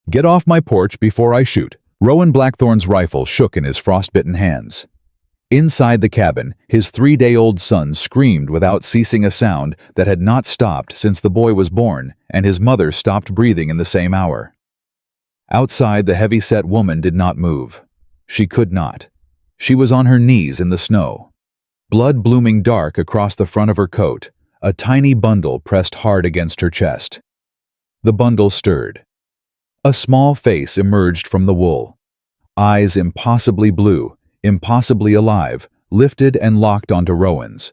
Get off my porch before I shoot. Rowan Blackthorn's rifle shook in his frostbitten hands. Inside the cabin, his 3-day-old son screamed without ceasing, a sound that had not stopped since the boy was born and his mother stopped breathing in the same hour. Outside, the heavy-set woman did not move. She could not. She was on her knees in the snow. Blood blooming dark across the front of her coat, a tiny bundle pressed hard against her chest. The bundle stirred. A small face emerged from the wool. Eyes impossibly blue, impossibly alive, lifted and locked onto Rowan's.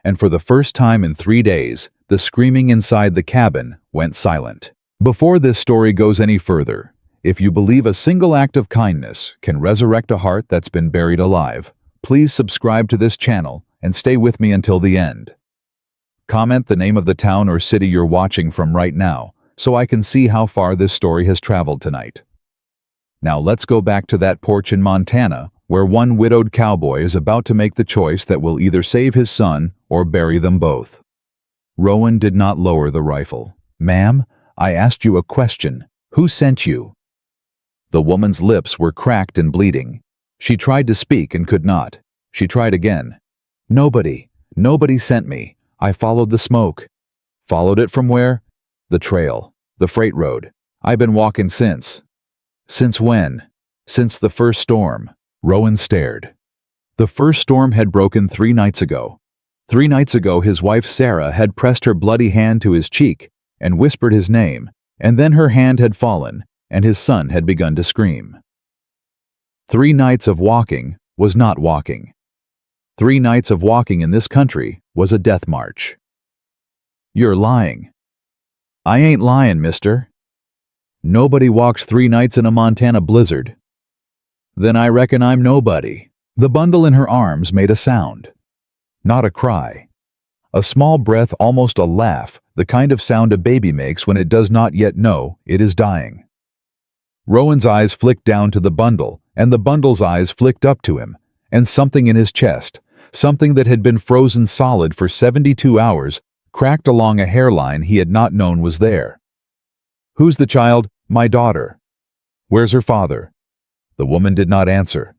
And for the first time in 3 days, the screaming inside the cabin went silent. Before this story goes any further, if you believe a single act of kindness can resurrect a heart that's been buried alive, please subscribe to this channel and stay with me until the end. Comment the name of the town or city you're watching from right now, so I can see how far this story has traveled tonight. Now let's go back to that porch in Montana, where one widowed cowboy is about to make the choice that will either save his son or bury them both. Rowan did not lower the rifle. "Ma'am, I asked you a question. Who sent you?" The woman's lips were cracked and bleeding. She tried to speak and could not. She tried again. "Nobody. Nobody sent me. I followed the smoke." "Followed it from where?" "The trail. The freight road. I've been walking since." "Since when?" "Since the first storm." Rowan stared. The first storm had broken 3 nights ago. 3 nights ago his wife Sarah had pressed her bloody hand to his cheek and whispered his name, and then her hand had fallen, and his son had begun to scream. 3 nights of walking was not walking. 3 nights of walking in this country was a death march. "You're lying." "I ain't lying, mister." "Nobody walks 3 nights in a Montana blizzard." "Then I reckon I'm nobody." The bundle in her arms made a sound. Not a cry. A small breath, almost a laugh, the kind of sound a baby makes when it does not yet know it is dying. Rowan's eyes flicked down to the bundle, and the bundle's eyes flicked up to him, and something in his chest, something that had been frozen solid for 72 hours, cracked along a hairline he had not known was there. "Who's the child?" "My daughter." "Where's her father?" The woman did not answer.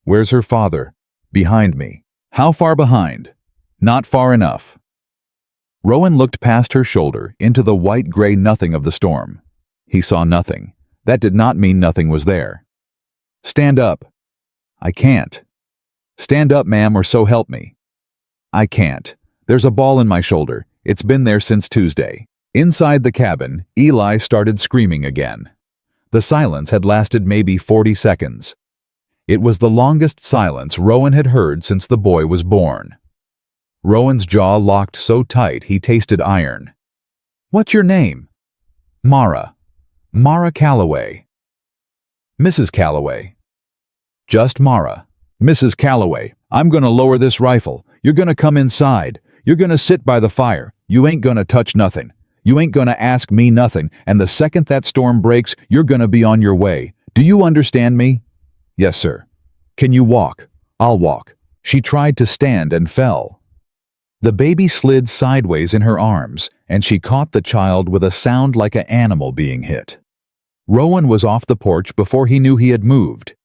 "Where's her father?" "Behind me." "How far behind?" "Not far enough." Rowan looked past her shoulder into the white-gray nothing of the storm. He saw nothing. That did not mean nothing was there. "Stand up." "I can't." "Stand up, ma'am, or so help me." "I can't. There's a ball in my shoulder. It's been there since Tuesday." Inside the cabin, Eli started screaming again. The silence had lasted maybe 40 seconds. It was the longest silence Rowan had heard since the boy was born. Rowan's jaw locked so tight he tasted iron. "What's your name?" "Mara. Mara Calloway." "Mrs. Calloway." "Just Mara." "Mrs. Calloway, I'm gonna lower this rifle. You're gonna come inside. You're gonna sit by the fire. You ain't gonna touch nothing. You ain't gonna ask me nothing, and the second that storm breaks, you're gonna be on your way. Do you understand me?" "Yes, sir." "Can you walk?" "I'll walk." She tried to stand and fell. The baby slid sideways in her arms, and she caught the child with a sound like an animal being hit. Rowan was off the porch before he knew he had moved.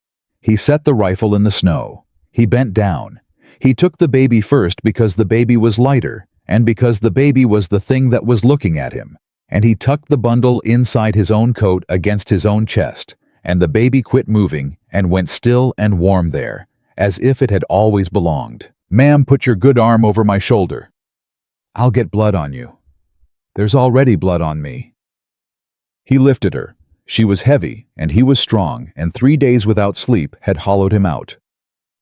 He set the rifle in the snow. He bent down. He took the baby first because the baby was lighter, and because the baby was the thing that was looking at him, and he tucked the bundle inside his own coat against his own chest, and the baby quit moving and went still and warm there, as if it had always belonged. "Ma'am, put your good arm over my shoulder." "I'll get blood on you." "There's already blood on me." He lifted her. She was heavy, and he was strong, and 3 days without sleep had hollowed him out.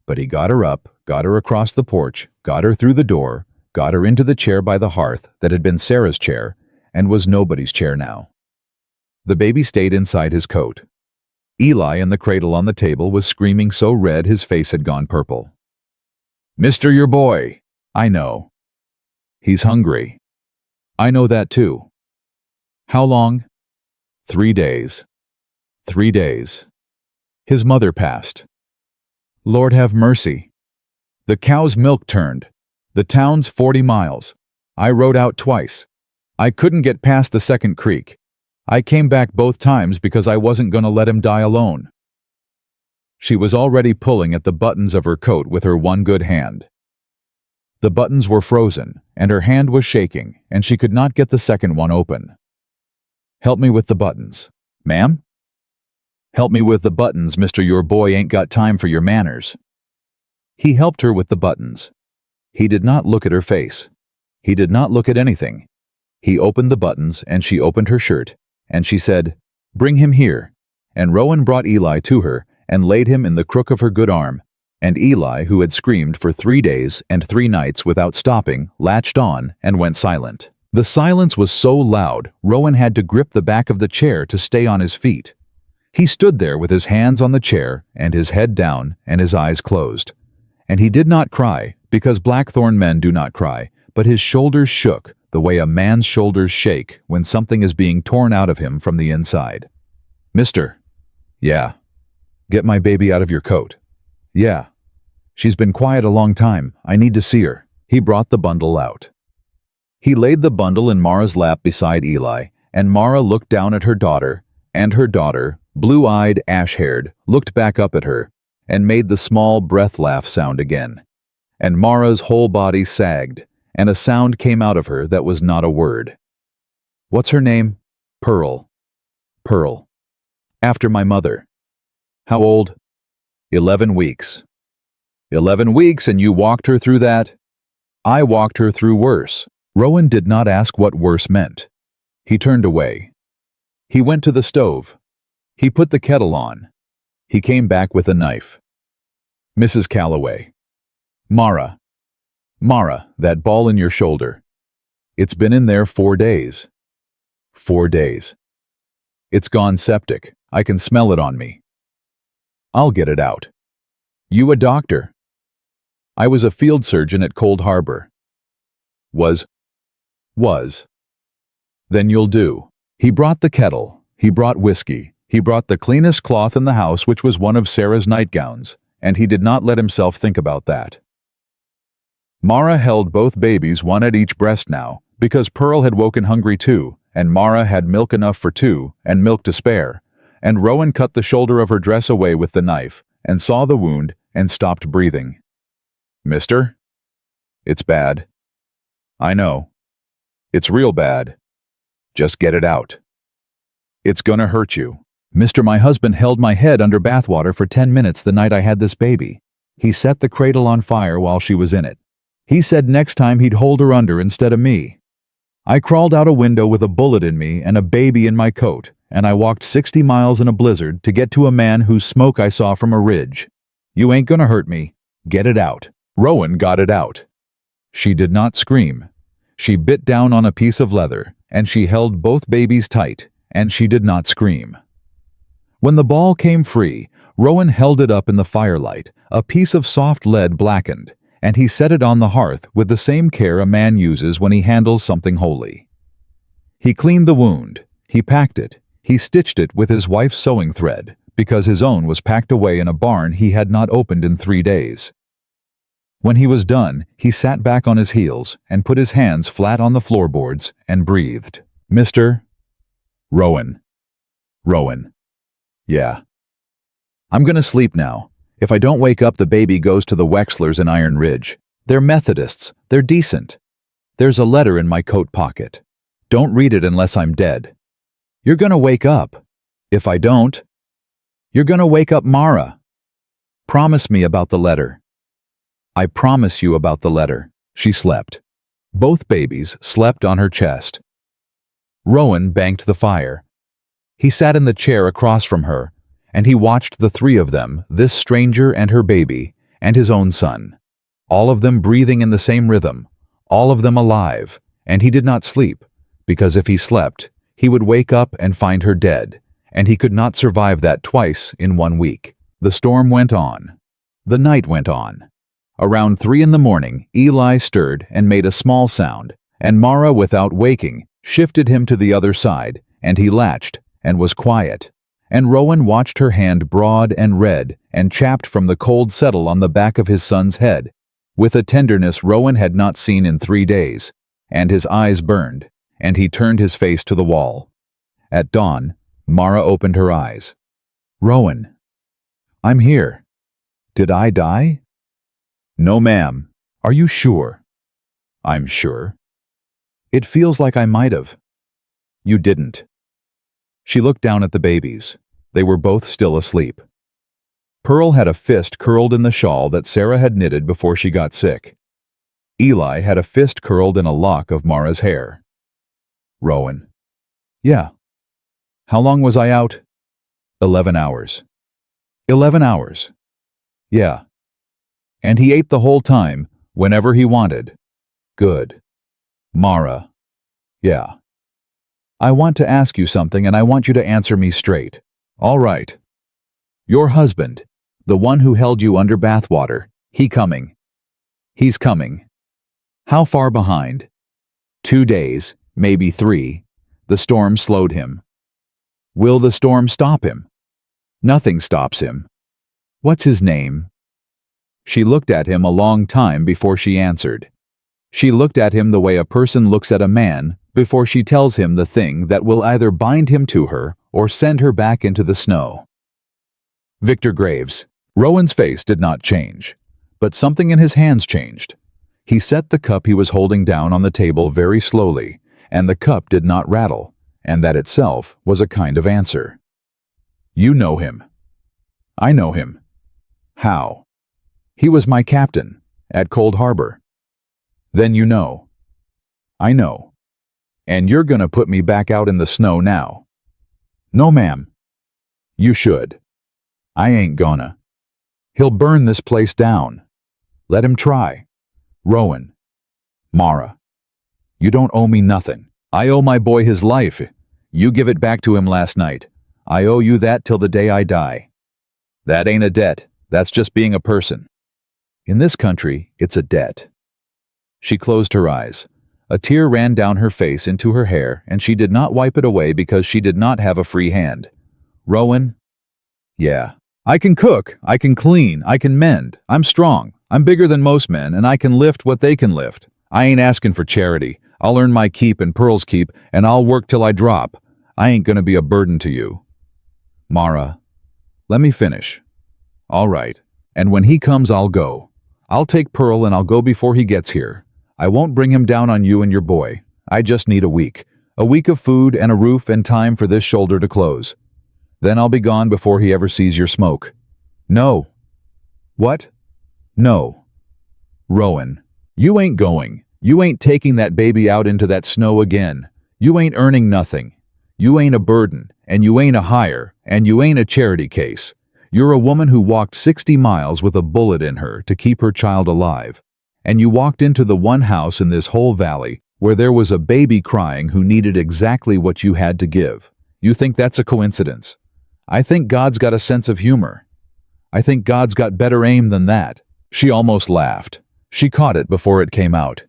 But he got her up, got her across the porch, got her through the door, got her into the chair by the hearth that had been Sarah's chair and was nobody's chair now. The baby stayed inside his coat. Eli in the cradle on the table was screaming so red his face had gone purple. "Mister, your boy." "I know." "He's hungry." "I know that too." "How long?" 3 days. 3 days. His mother passed. "Lord have mercy." "The cow's milk turned. The town's 40 miles. I rode out twice. I couldn't get past the second creek. I came back both times because I wasn't going to let him die alone." She was already pulling at the buttons of her coat with her one good hand. The buttons were frozen, and her hand was shaking, and she could not get the second one open. "Help me with the buttons." "Ma'am?" "Help me with the buttons, mister. Your boy ain't got time for your manners." He helped her with the buttons. He did not look at her face. He did not look at anything. He opened the buttons, and she opened her shirt, and she said, "Bring him here." And Rowan brought Eli to her, and laid him in the crook of her good arm. And Eli, who had screamed for 3 days and 3 nights without stopping, latched on and went silent. The silence was so loud, Rowan had to grip the back of the chair to stay on his feet. He stood there with his hands on the chair and his head down and his eyes closed. And he did not cry, because blackthorn men do not cry, but his shoulders shook the way a man's shoulders shake when something is being torn out of him from the inside. "Mister." "Yeah." "Get my baby out of your coat." "Yeah." "She's been quiet a long time. I need to see her." He brought the bundle out. He laid the bundle in Mara's lap beside Eli, and Mara looked down at her daughter, and her daughter, blue-eyed, ash-haired, looked back up at her, and made the small breath laugh sound again. And Mara's whole body sagged, and a sound came out of her that was not a word. "What's her name?" "Pearl." "Pearl. After my mother." "How old?" 11 weeks. 11 weeks, and you walked her through that?" "I walked her through worse." Rowan did not ask what worse meant. He turned away. He went to the stove. He put the kettle on. He came back with a knife. "Mrs. Calloway." "Mara. Mara, that ball in your shoulder. It's been in there 4 days. 4 days. It's gone septic. I can smell it on me. I'll get it out." "You a doctor?" "I was a field surgeon at Cold Harbor." Was. "Then you'll do." He brought the kettle. He brought whiskey. He brought the cleanest cloth in the house, which was one of Sarah's nightgowns, and he did not let himself think about that. Mara held both babies, one at each breast now, because Pearl had woken hungry too, and Mara had milk enough for 2, and milk to spare, and Rowan cut the shoulder of her dress away with the knife, and saw the wound, and stopped breathing. "Mister? It's bad. I know. It's real bad. Just get it out. It's gonna hurt you." "Mister, my husband held my head under bathwater for 10 minutes the night I had this baby. He set the cradle on fire while she was in it. He said next time he'd hold her under instead of me. I crawled out a window with a bullet in me and a baby in my coat, and I walked 60 miles in a blizzard to get to a man whose smoke I saw from a ridge. You ain't gonna hurt me. Get it out." Rowan got it out. She did not scream. She bit down on a piece of leather, and she held both babies tight, and she did not scream. When the ball came free, Rowan held it up in the firelight. A piece of soft lead blackened, and he set it on the hearth with the same care a man uses when he handles something holy. He cleaned the wound. He packed it. He stitched it with his wife's sewing thread, because his own was packed away in a barn he had not opened in 3 days. When he was done, he sat back on his heels and put his hands flat on the floorboards and breathed. "Mr. Rowan." "Rowan." "Yeah." "I'm gonna sleep now. If I don't wake up, the baby goes to the Wexlers in Iron Ridge. They're Methodists. They're decent. There's a letter in my coat pocket. Don't read it unless I'm dead. You're gonna wake up. If I don't, you're gonna wake up Mara. Promise me about the letter." "I promise you about the letter." She slept. Both babies slept on her chest. Rowan banked the fire. He sat in the chair across from her, and he watched the 3 of them, this stranger and her baby, and his own son, all of them breathing in the same rhythm, all of them alive, and he did not sleep, because if he slept, he would wake up and find her dead, and he could not survive that twice in 1 week. The storm went on. The night went on. Around 3 in the morning, Eli stirred and made a small sound, and Mara, without waking, shifted him to the other side, and he latched, and was quiet. And Rowan watched her hand broad and red and chapped from the cold settle on the back of his son's head, with a tenderness Rowan had not seen in 3 days, and his eyes burned, and he turned his face to the wall. At dawn, Mara opened her eyes. Rowan. I'm here. Did I die? No, ma'am. Are you sure? I'm sure. It feels like I might have. You didn't. She looked down at the babies. They were both still asleep. Pearl had a fist curled in the shawl that Sarah had knitted before she got sick. Eli had a fist curled in a lock of Mara's hair. Rowan. Yeah. How long was I out? 11 hours. 11 hours. Yeah. And he ate the whole time, whenever he wanted. Good. Mara. Yeah. I want to ask you something and I want you to answer me straight. All right. Your husband, the one who held you under bathwater, he coming. He's coming. How far behind? 2 days, maybe 3. The storm slowed him. Will the storm stop him? Nothing stops him. What's his name? She looked at him a long time before she answered. She looked at him the way a person looks at a man before she tells him the thing that will either bind him to her or send her back into the snow. Victor Graves. Rowan's face did not change, but something in his hands changed. He set the cup he was holding down on the table very slowly, and the cup did not rattle, and that itself was a kind of answer. You know him. I know him. How? He was my captain, at Cold Harbor. Then you know. I know. And you're gonna put me back out in the snow now. No, ma'am. You should. I ain't gonna. He'll burn this place down. Let him try. Rowan. Mara. You don't owe me nothing. I owe my boy his life. You give it back to him last night. I owe you that till the day I die. That ain't a debt. That's just being a person. In this country, it's a debt. She closed her eyes. A tear ran down her face into her hair, and she did not wipe it away because she did not have a free hand. Rowan? Yeah. I can cook, I can clean, I can mend. I'm strong. I'm bigger than most men, and I can lift what they can lift. I ain't asking for charity. I'll earn my keep and Pearl's keep, and I'll work till I drop. I ain't gonna be a burden to you. Mara, let me finish. All right. And when he comes, I'll go. I'll take Pearl and I'll go before he gets here. I won't bring him down on you and your boy. I just need a week. A week of food and a roof and time for this shoulder to close. Then I'll be gone before he ever sees your smoke. No. What? No. Rowan, you ain't going. You ain't taking that baby out into that snow again. You ain't earning nothing. You ain't a burden, and you ain't a hire, and you ain't a charity case. You're a woman who walked 60 miles with a bullet in her to keep her child alive. And you walked into the one house in this whole valley where there was a baby crying who needed exactly what you had to give. You think that's a coincidence? I think God's got a sense of humor. I think God's got better aim than that. She almost laughed. She caught it before it came out.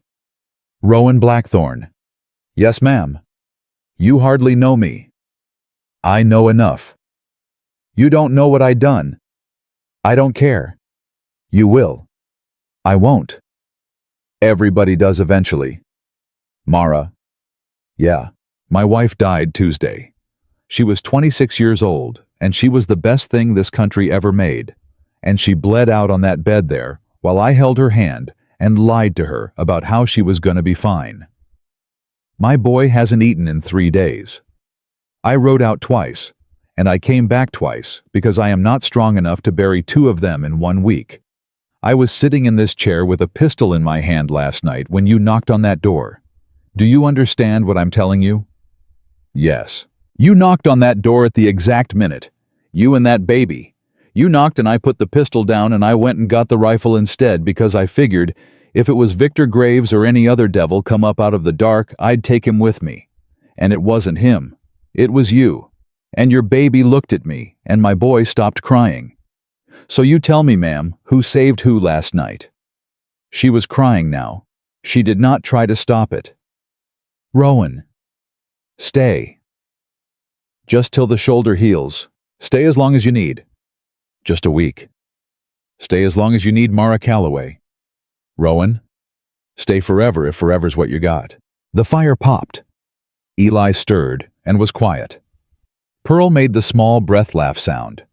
Rowan Blackthorne. Yes, ma'am. You hardly know me. I know enough. You don't know what I done. I don't care. You will. I won't. Everybody does eventually. Mara. Yeah, my wife died Tuesday. She was 26 years old, and she was the best thing this country ever made. And she bled out on that bed there while I held her hand and lied to her about how she was going to be fine. My boy hasn't eaten in 3 days. I rode out twice, and I came back twice because I am not strong enough to bury 2 of them in 1 week. I was sitting in this chair with a pistol in my hand last night when you knocked on that door. Do you understand what I'm telling you? Yes. You knocked on that door at the exact minute. You and that baby. You knocked and I put the pistol down and I went and got the rifle instead because I figured if it was Victor Graves or any other devil come up out of the dark, I'd take him with me. And it wasn't him. It was you. And your baby looked at me, and my boy stopped crying. So you tell me, ma'am, who saved who last night? She was crying now. She did not try to stop it. Rowan. Stay. Just till the shoulder heals. Stay as long as you need. Just a week. Stay as long as you need, Mara Calloway. Rowan. Stay forever if forever's what you got. The fire popped. Eli stirred and was quiet. Pearl made the small breath laugh sound.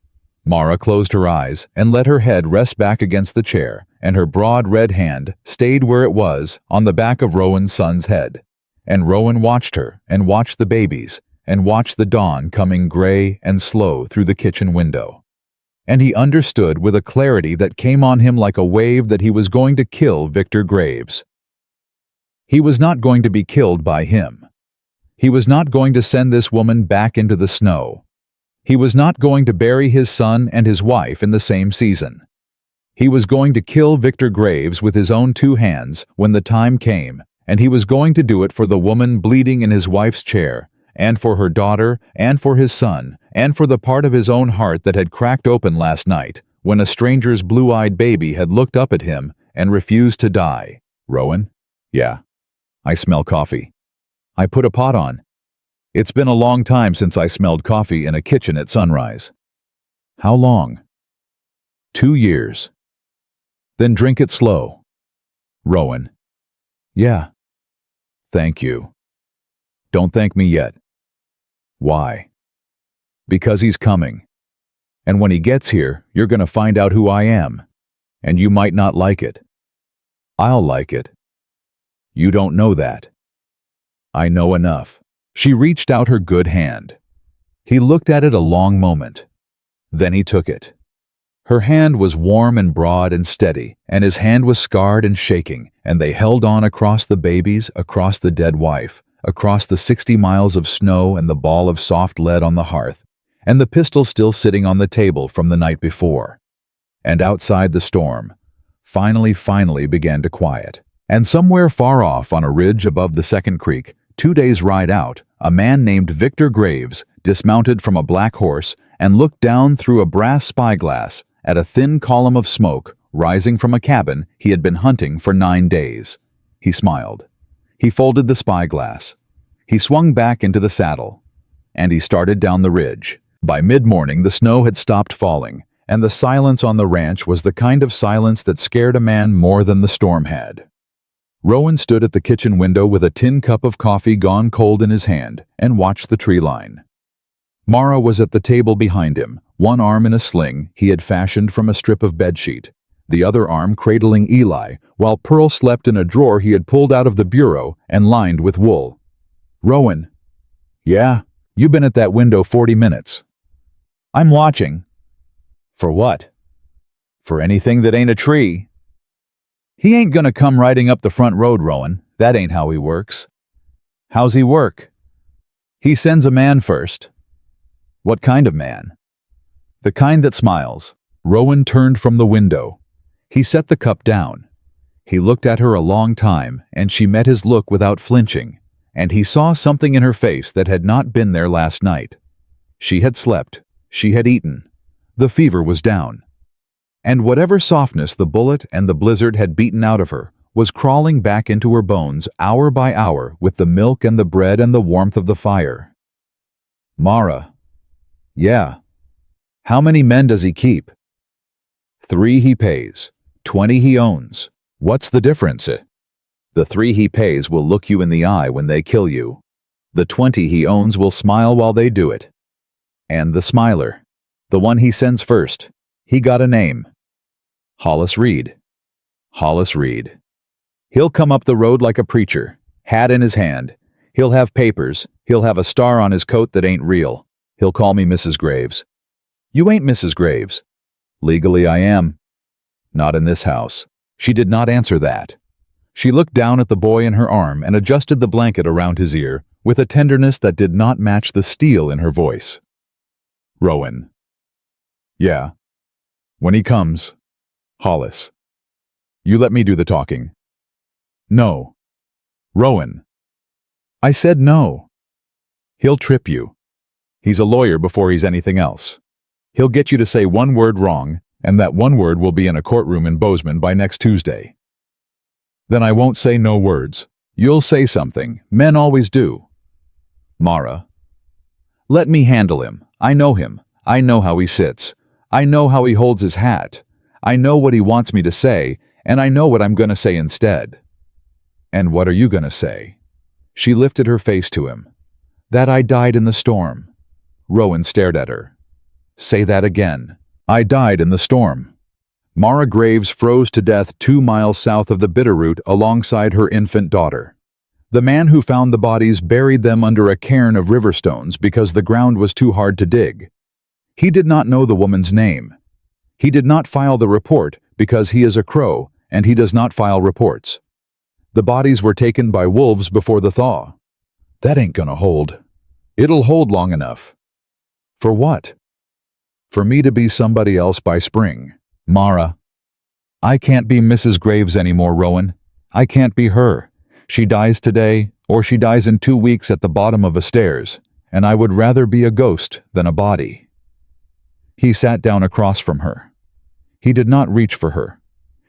Mara closed her eyes and let her head rest back against the chair, and her broad red hand stayed where it was on the back of Rowan's son's head. And Rowan watched her and watched the babies and watched the dawn coming gray and slow through the kitchen window. And he understood with a clarity that came on him like a wave that he was going to kill Victor Graves. He was not going to be killed by him. He was not going to send this woman back into the snow. He was not going to bury his son and his wife in the same season. He was going to kill Victor Graves with his own 2 hands when the time came, and he was going to do it for the woman bleeding in his wife's chair, and for her daughter, and for his son, and for the part of his own heart that had cracked open last night when a stranger's blue-eyed baby had looked up at him and refused to die. Rowan? Yeah. I smell coffee. I put a pot on. It's been a long time since I smelled coffee in a kitchen at sunrise. How long? 2 years. Then drink it slow. Rowan. Yeah. Thank you. Don't thank me yet. Why? Because he's coming. And when he gets here, you're going to find out who I am. And you might not like it. I'll like it. You don't know that. I know enough. She reached out her good hand. He looked at it a long moment. Then he took it. Her hand was warm and broad and steady, and his hand was scarred and shaking, and they held on across the babies, across the dead wife, across the 60 miles of snow and the ball of soft lead on the hearth, and the pistol still sitting on the table from the night before. And outside the storm, finally began to quiet. And somewhere far off on a ridge above the second creek, 2 days' ride out, a man named Victor Graves dismounted from a black horse and looked down through a brass spyglass at a thin column of smoke rising from a cabin he had been hunting for 9 days. He smiled. He folded the spyglass. He swung back into the saddle. And he started down the ridge. By mid-morning, the snow had stopped falling, and the silence on the ranch was the kind of silence that scared a man more than the storm had. Rowan stood at the kitchen window with a tin cup of coffee gone cold in his hand and watched the tree line. Mara was at the table behind him, one arm in a sling he had fashioned from a strip of bedsheet, the other arm cradling Eli, while Pearl slept in a drawer he had pulled out of the bureau and lined with wool. Rowan. Yeah, you've been at that window 40 minutes. I'm watching. For what? For anything that ain't a tree. He ain't gonna come riding up the front road, Rowan. That ain't how he works. How's he work? He sends a man first. What kind of man? The kind that smiles. Rowan turned from the window. He set the cup down. He looked at her a long time, and she met his look without flinching, and he saw something in her face that had not been there last night. She had slept. She had eaten. The fever was down. And whatever softness the bullet and the blizzard had beaten out of her was crawling back into her bones hour by hour with the milk and the bread and the warmth of the fire. Mara. Yeah. How many men does he keep? 3 he pays. 20 he owns. What's the difference? The 3 he pays will look you in the eye when they kill you. The 20 he owns will smile while they do it. And the smiler, the one he sends first, he got a name. Hollis Reed. Hollis Reed. He'll come up the road like a preacher, hat in his hand. He'll have papers. He'll have a star on his coat that ain't real. He'll call me Mrs. Graves. You ain't Mrs. Graves. Legally I am. Not in this house. She did not answer that. She looked down at the boy in her arm and adjusted the blanket around his ear with a tenderness that did not match the steel in her voice. Rowan. Yeah. When he comes. Hollis. You let me do the talking. No. Rowan. I said no. He'll trip you. He's a lawyer before he's anything else. He'll get you to say one word wrong, and that one word will be in a courtroom in Bozeman by next Tuesday. Then I won't say no words. You'll say something. Men always do. Mara. Let me handle him. I know him. I know how he sits. I know how he holds his hat. I know what he wants me to say, and I know what I'm going to say instead. And what are you going to say? She lifted her face to him. That I died in the storm. Rowan stared at her. Say that again. I died in the storm. Mara Graves froze to death 2 miles south of the Bitterroot alongside her infant daughter. The man who found the bodies buried them under a cairn of river stones because the ground was too hard to dig. He did not know the woman's name. He did not file the report because he is a crow and he does not file reports. The bodies were taken by wolves before the thaw. That ain't gonna hold. It'll hold long enough. For what? For me to be somebody else by spring. Mara. I can't be Mrs. Graves anymore, Rowan. I can't be her. She dies today, or she dies in 2 weeks at the bottom of a stairs, and I would rather be a ghost than a body. He sat down across from her. He did not reach for her.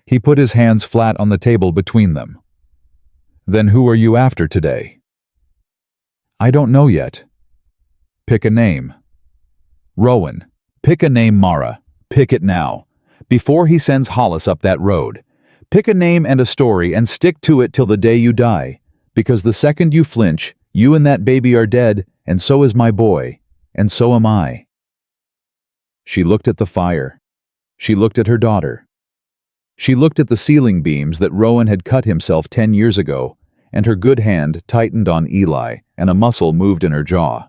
He put his hands flat on the table between them. Then who are you after today? I don't know yet. Pick a name. Rowan. Pick a name, Mara. Pick it now. Before he sends Hollis up that road. Pick a name and a story and stick to it till the day you die. Because the second you flinch, you and that baby are dead, and so is my boy, and so am I. She looked at the fire. She looked at her daughter. She looked at the ceiling beams that Rowan had cut himself 10 years ago, and her good hand tightened on Eli, and a muscle moved in her jaw.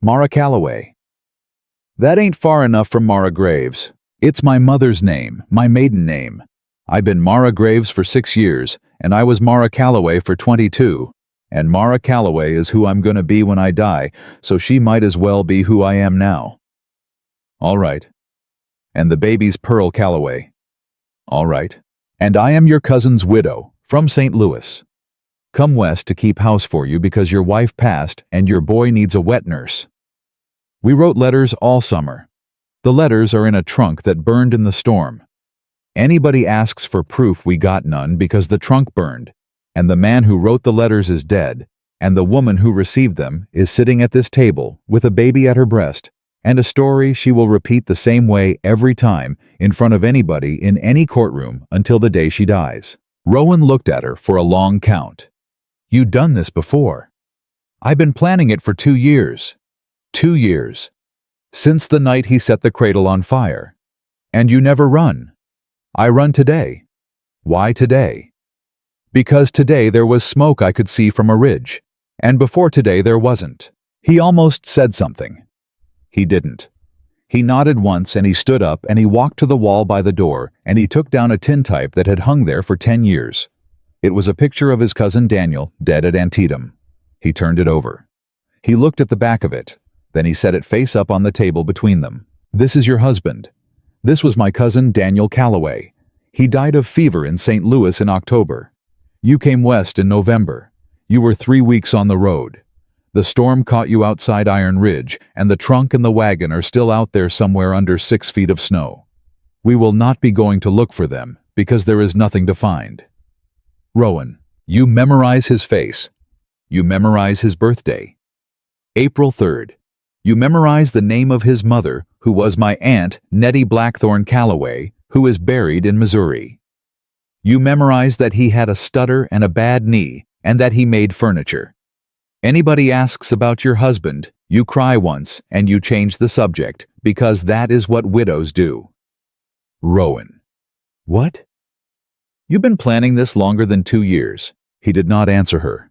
Mara Calloway. That ain't far enough from Mara Graves. It's my mother's name, my maiden name. I've been Mara Graves for 6 years, and I was Mara Calloway for 22. And Mara Calloway is who I'm gonna be when I die, so she might as well be who I am now. All right. And the baby's Pearl Calloway. All right. And I am your cousin's widow, from St. Louis. Come west to keep house for you because your wife passed and your boy needs a wet nurse. We wrote letters all summer. The letters are in a trunk that burned in the storm. Anybody asks for proof, we got none because the trunk burned, and the man who wrote the letters is dead, and the woman who received them is sitting at this table with a baby at her breast, and a story she will repeat the same way every time in front of anybody in any courtroom until the day she dies. Rowan looked at her for a long count. You'd done this before. I've been planning it for 2 years. 2 years. Since the night he set the cradle on fire. And you never run. I run today. Why today? Because today there was smoke I could see from a ridge, and before today there wasn't. He almost said something. He didn't. He nodded once and he stood up and he walked to the wall by the door and he took down a tintype that had hung there for 10 years. It was a picture of his cousin Daniel, dead at Antietam. He turned it over. He looked at the back of it. Then he set it face up on the table between them. This is your husband. This was my cousin Daniel Calloway. He died of fever in St. Louis in October. You came west in November. You were 3 weeks on the road. The storm caught you outside Iron Ridge, and the trunk and the wagon are still out there somewhere under 6 feet of snow. We will not be going to look for them, because there is nothing to find. Rowan, you memorize his face. You memorize his birthday. April 3rd. You memorize the name of his mother, who was my aunt, Nettie Blackthorne Calloway, who is buried in Missouri. You memorize that he had a stutter and a bad knee, and that he made furniture. Anybody asks about your husband, you cry once, and you change the subject, because that is what widows do. Rowan. What? You've been planning this longer than 2 years. He did not answer her.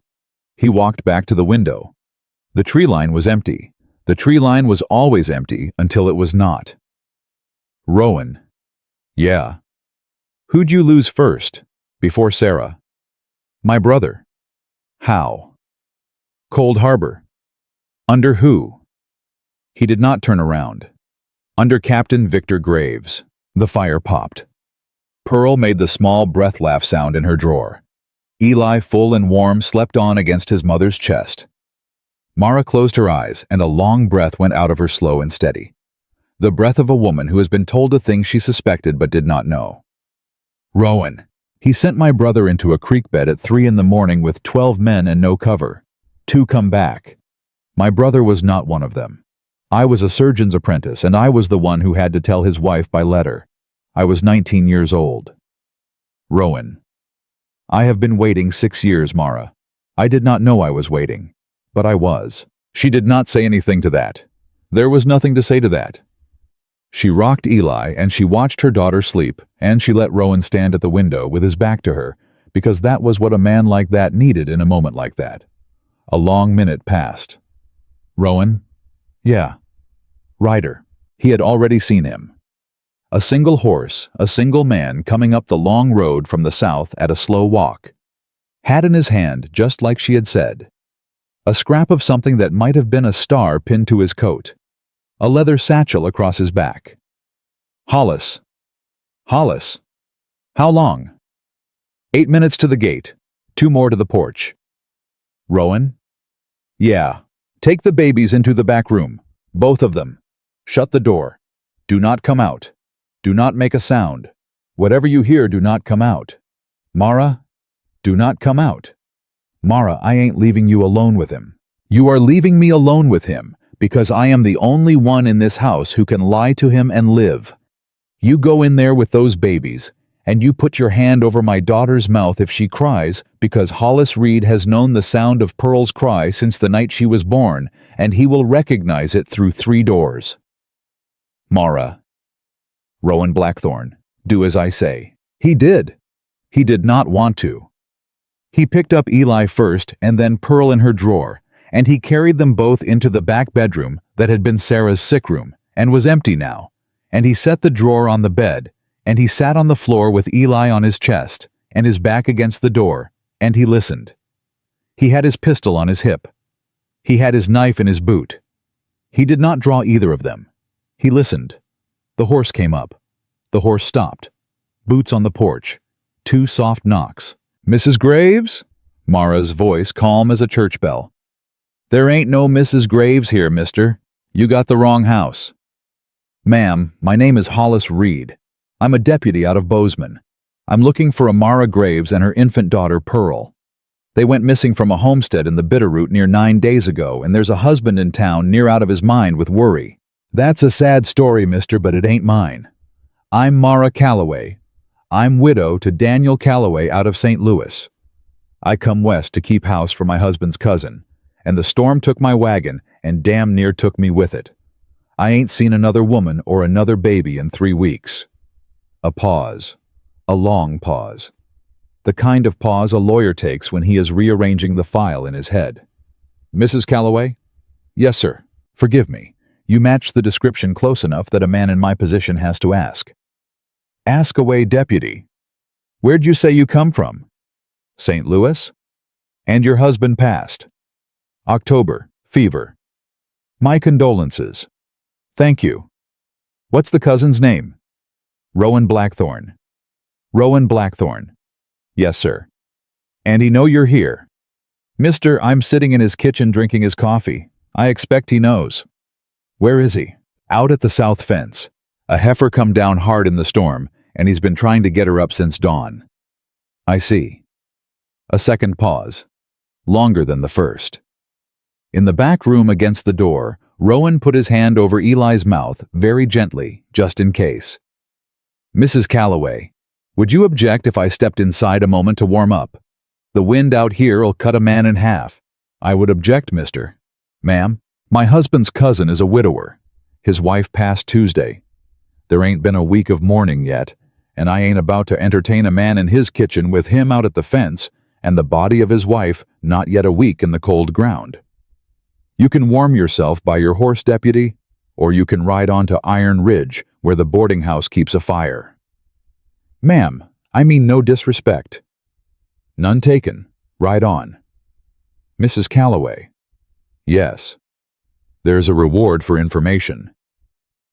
He walked back to the window. The tree line was empty. The tree line was always empty until it was not. Rowan. Yeah. Who'd you lose first, before Sarah? My brother. How? Cold Harbor. Under who? He did not turn around. Under Captain Victor Graves. The fire popped. Pearl made the small breath laugh sound in her drawer. Eli, full and warm, slept on against his mother's chest. Mara closed her eyes, and a long breath went out of her slow and steady. The breath of a woman who has been told a thing she suspected but did not know. Rowan. He sent my brother into a creek bed at 3 in the morning with 12 men and no cover. 2 come back. My brother was not one of them. I was a surgeon's apprentice, and I was the one who had to tell his wife by letter. I was 19 years old. Rowan. I have been waiting 6 years, Mara. I did not know I was waiting. But I was. She did not say anything to that. There was nothing to say to that. She rocked Eli and she watched her daughter sleep, and she let Rowan stand at the window with his back to her, because that was what a man like that needed in a moment like that. A long minute passed. Rowan? Yeah. Ryder. He had already seen him. A single horse, a single man coming up the long road from the south at a slow walk. Had in his hand, just like she had said, a scrap of something that might have been a star pinned to his coat. A leather satchel across his back. Hollis. Hollis. How long? 8 minutes to the gate. 2 more to the porch. Rowan? Yeah. Take the babies into the back room. Both of them. Shut the door. Do not come out. Do not make a sound. Whatever you hear, do not come out. Mara? Do not come out. Mara, I ain't leaving you alone with him. You are leaving me alone with him, because I am the only one in this house who can lie to him and live. You go in there with those babies, and you put your hand over my daughter's mouth if she cries, because Hollis Reed has known the sound of Pearl's cry since the night she was born, and he will recognize it through 3 doors. Mara. Rowan Blackthorne, do as I say. He did. He did not want to. He picked up Eli first and then Pearl in her drawer, and he carried them both into the back bedroom that had been Sarah's sick room and was empty now, and he set the drawer on the bed, and he sat on the floor with Eli on his chest and his back against the door, and he listened. He had his pistol on his hip. He had his knife in his boot. He did not draw either of them. He listened. The horse came up. The horse stopped. Boots on the porch. 2 soft knocks. Mrs. Graves? Mara's voice calm as a church bell. There ain't no Mrs. Graves here, mister. You got the wrong house. Ma'am, my name is Hollis Reed. I'm a deputy out of Bozeman. I'm looking for Mara Graves and her infant daughter, Pearl. They went missing from a homestead in the Bitterroot near 9 days ago, and there's a husband in town near out of his mind with worry. That's a sad story, mister, but it ain't mine. I'm Mara Calloway. I'm widow to Daniel Calloway out of St. Louis. I come west to keep house for my husband's cousin, and the storm took my wagon and damn near took me with it. I ain't seen another woman or another baby in 3 weeks. A pause. A long pause. The kind of pause a lawyer takes when he is rearranging the file in his head. Mrs. Calloway? Yes, sir. Forgive me. You match the description close enough that a man in my position has to ask. Ask away, deputy. Where'd you say you come from? St. Louis? And your husband passed? October. Fever. My condolences. Thank you. What's the cousin's name? Rowan Blackthorne. Rowan Blackthorne. Yes, sir. And he know you're here? Mister, I'm sitting in his kitchen drinking his coffee. I expect he knows. Where is he? Out at the south fence. A heifer come down hard in the storm, and he's been trying to get her up since dawn. I see. A second pause. Longer than the first. In the back room against the door, Rowan put his hand over Eli's mouth very gently, just in case. Mrs. Calloway, would you object if I stepped inside a moment to warm up? The wind out here'll cut a man in half. I would object, mister. Ma'am, my husband's cousin is a widower. His wife passed Tuesday. There ain't been a week of mourning yet, and I ain't about to entertain a man in his kitchen with him out at the fence and the body of his wife not yet a week in the cold ground. You can warm yourself by your horse, deputy, or you can ride on to Iron Ridge, where the boarding house keeps a fire. Ma'am, I mean no disrespect. None taken. Ride on. Mrs. Calloway. Yes. There's a reward for information.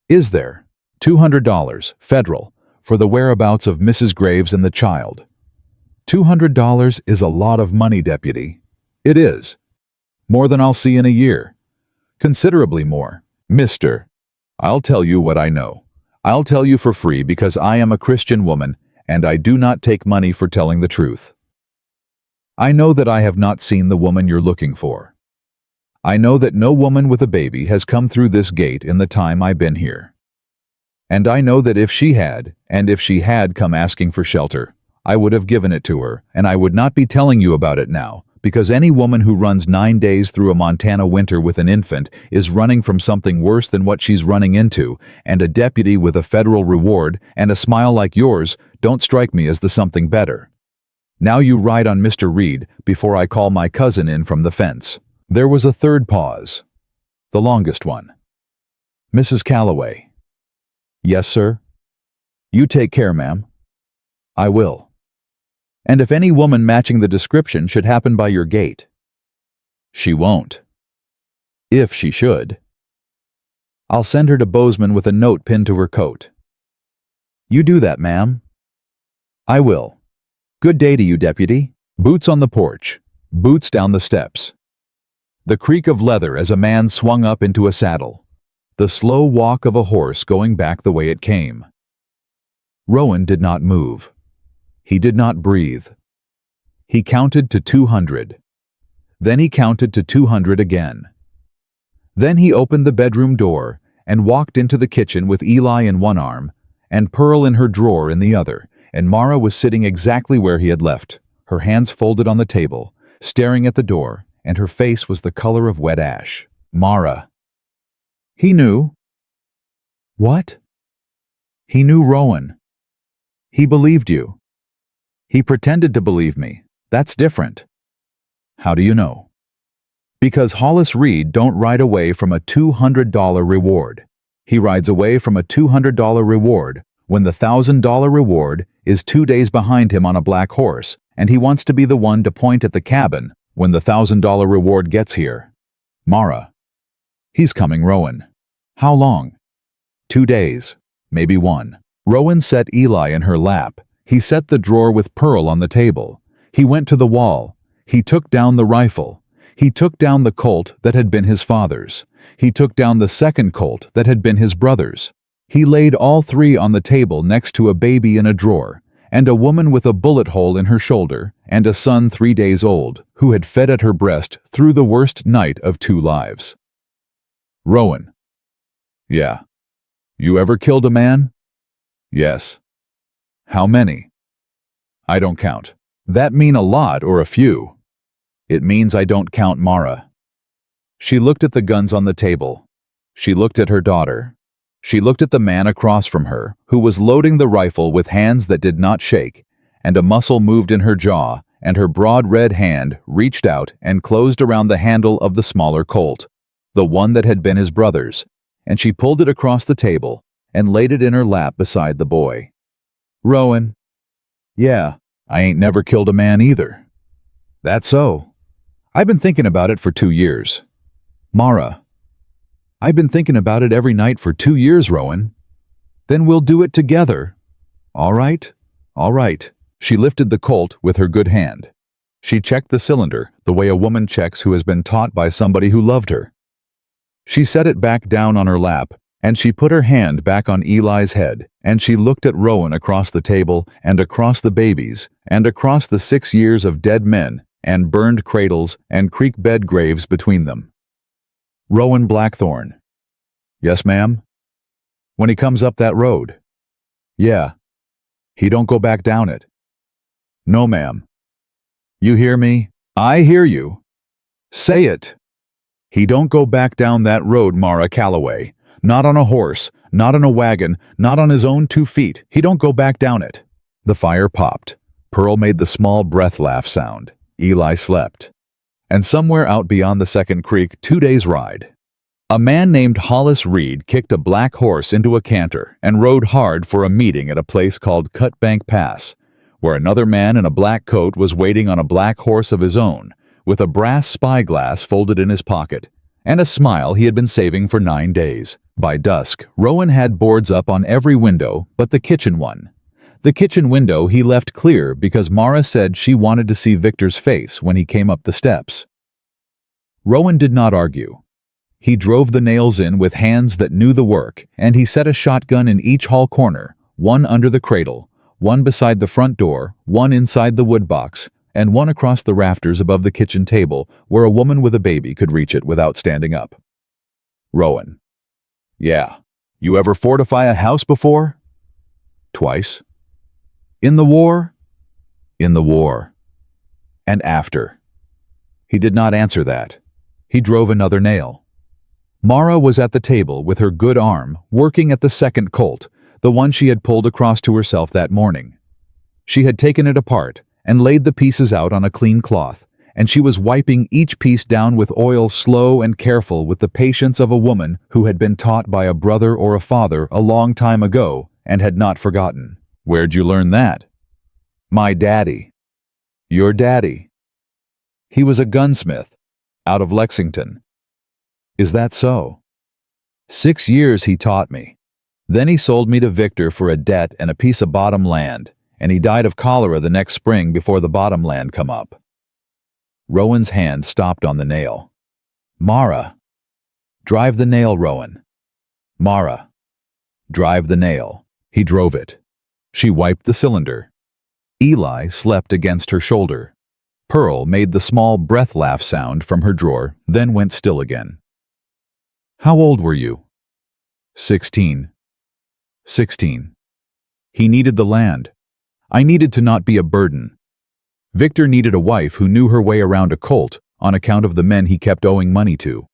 Is there? $200, federal, for the whereabouts of Mrs. Graves and the child. $200 is a lot of money, deputy. It is. More than I'll see in a year. Considerably more. Mister, I'll tell you what I know. I'll tell you for free because I am a Christian woman and I do not take money for telling the truth. I know that I have not seen the woman you're looking for. I know that no woman with a baby has come through this gate in the time I've been here. And I know that if she had come asking for shelter, I would have given it to her, and I would not be telling you about it now, because any woman who runs 9 days through a Montana winter with an infant is running from something worse than what she's running into, and a deputy with a federal reward and a smile like yours don't strike me as the something better. Now you ride on Mr. Reed before I call my cousin in from the fence." There was a third pause, the longest one. "Mrs. Calloway." "Yes, sir." "You take care, ma'am." "I will. And if any woman matching the description should happen by your gate." "She won't." "If she should." "I'll send her to Bozeman with a note pinned to her coat." "You do that, ma'am." "I will. Good day to you, deputy." Boots on the porch, boots down the steps. The creak of leather as a man swung up into a saddle. The slow walk of a horse going back the way it came. Rowan did not move. He did not breathe. He counted to 200. Then he counted to 200 again. Then he opened the bedroom door and walked into the kitchen with Eli in one arm and Pearl in her drawer in the other, and Mara was sitting exactly where he had left, her hands folded on the table, staring at the door, and her face was the color of wet ash. Mara. He knew. What? He knew Rowan. He believed you. He pretended to believe me. That's different. How do you know? Because Hollis Reed don't ride away from a $200 reward. He rides away from a $200 reward when the $1,000 reward is 2 days behind him on a black horse, and he wants to be the one to point at the cabin when the $1,000 reward gets here. Mara. He's coming, Rowan. How long? 2 days, maybe 1. Rowan set Eli in her lap. He set the drawer with Pearl on the table. He went to the wall. He took down the rifle. He took down the Colt that had been his father's. He took down the second Colt that had been his brother's. He laid all 3 on the table next to a baby in a drawer, and a woman with a bullet hole in her shoulder, and a son 3 days old, who had fed at her breast through the worst night of 2 lives. Rowan. Yeah. You ever killed a man? Yes. How many? I don't count. That mean a lot or a few? It means I don't count Mara. She looked at the guns on the table. She looked at her daughter. She looked at the man across from her, who was loading the rifle with hands that did not shake, and a muscle moved in her jaw, and her broad red hand reached out and closed around the handle of the smaller Colt, the one that had been his brother's, and she pulled it across the table and laid it in her lap beside the boy. Rowan. Yeah, I ain't never killed a man either. That's so. I've been thinking about it for 2 years. Mara. I've been thinking about it every night for 2 years, Rowan. Then we'll do it together. All right? All right. She lifted the Colt with her good hand. She checked the cylinder the way a woman checks who has been taught by somebody who loved her. She set it back down on her lap, and she put her hand back on Eli's head, and she looked at Rowan across the table and across the babies and across the 6 years of dead men and burned cradles and creek bed graves between them. Rowan Blackthorne. Yes, ma'am? When he comes up that road? Yeah. He don't go back down it. No, ma'am. You hear me? I hear you. Say it. He don't go back down that road, Mara Calloway. Not on a horse, not on a wagon, not on his own 2 feet. He don't go back down it. The fire popped. Pearl made the small breath laugh sound. Eli slept. And somewhere out beyond the second creek, 2 days' ride, a man named Hollis Reed kicked a black horse into a canter and rode hard for a meeting at a place called Cutbank Pass, where another man in a black coat was waiting on a black horse of his own, with a brass spyglass folded in his pocket, and a smile he had been saving for 9 days. By dusk, Rowan had boards up on every window but the kitchen one. The kitchen window he left clear because Mara said she wanted to see Victor's face when he came up the steps. Rowan did not argue. He drove the nails in with hands that knew the work, and he set a shotgun in each hall corner, one under the cradle, one beside the front door, one inside the wood box, and one across the rafters above the kitchen table where a woman with a baby could reach it without standing up. Rowan. Yeah. You ever fortify a house before? Twice. In the war? In the war. And after. He did not answer that. He drove another nail. Mara was at the table with her good arm, working at the second colt, the one she had pulled across to herself that morning. She had taken it apart and laid the pieces out on a clean cloth, and she was wiping each piece down with oil, slow and careful, with the patience of a woman who had been taught by a brother or a father a long time ago and had not forgotten. "Where'd you learn that?" "My daddy." "Your daddy?" "He was a gunsmith, out of Lexington." "Is that so?" "6 years he taught me. Then he sold me to Victor for a debt and a piece of bottom land, and he died of cholera the next spring before the bottom land come up." Rowan's hand stopped on the nail. "Mara." "Drive the nail, Rowan." "Mara." "Drive the nail." He drove it. She wiped the cylinder. Eli slept against her shoulder. Pearl made the small breath laugh sound from her drawer, then went still again. "How old were you?" 16. 16. He needed the land. I needed to not be a burden. Victor needed a wife who knew her way around a colt on account of the men he kept owing money to.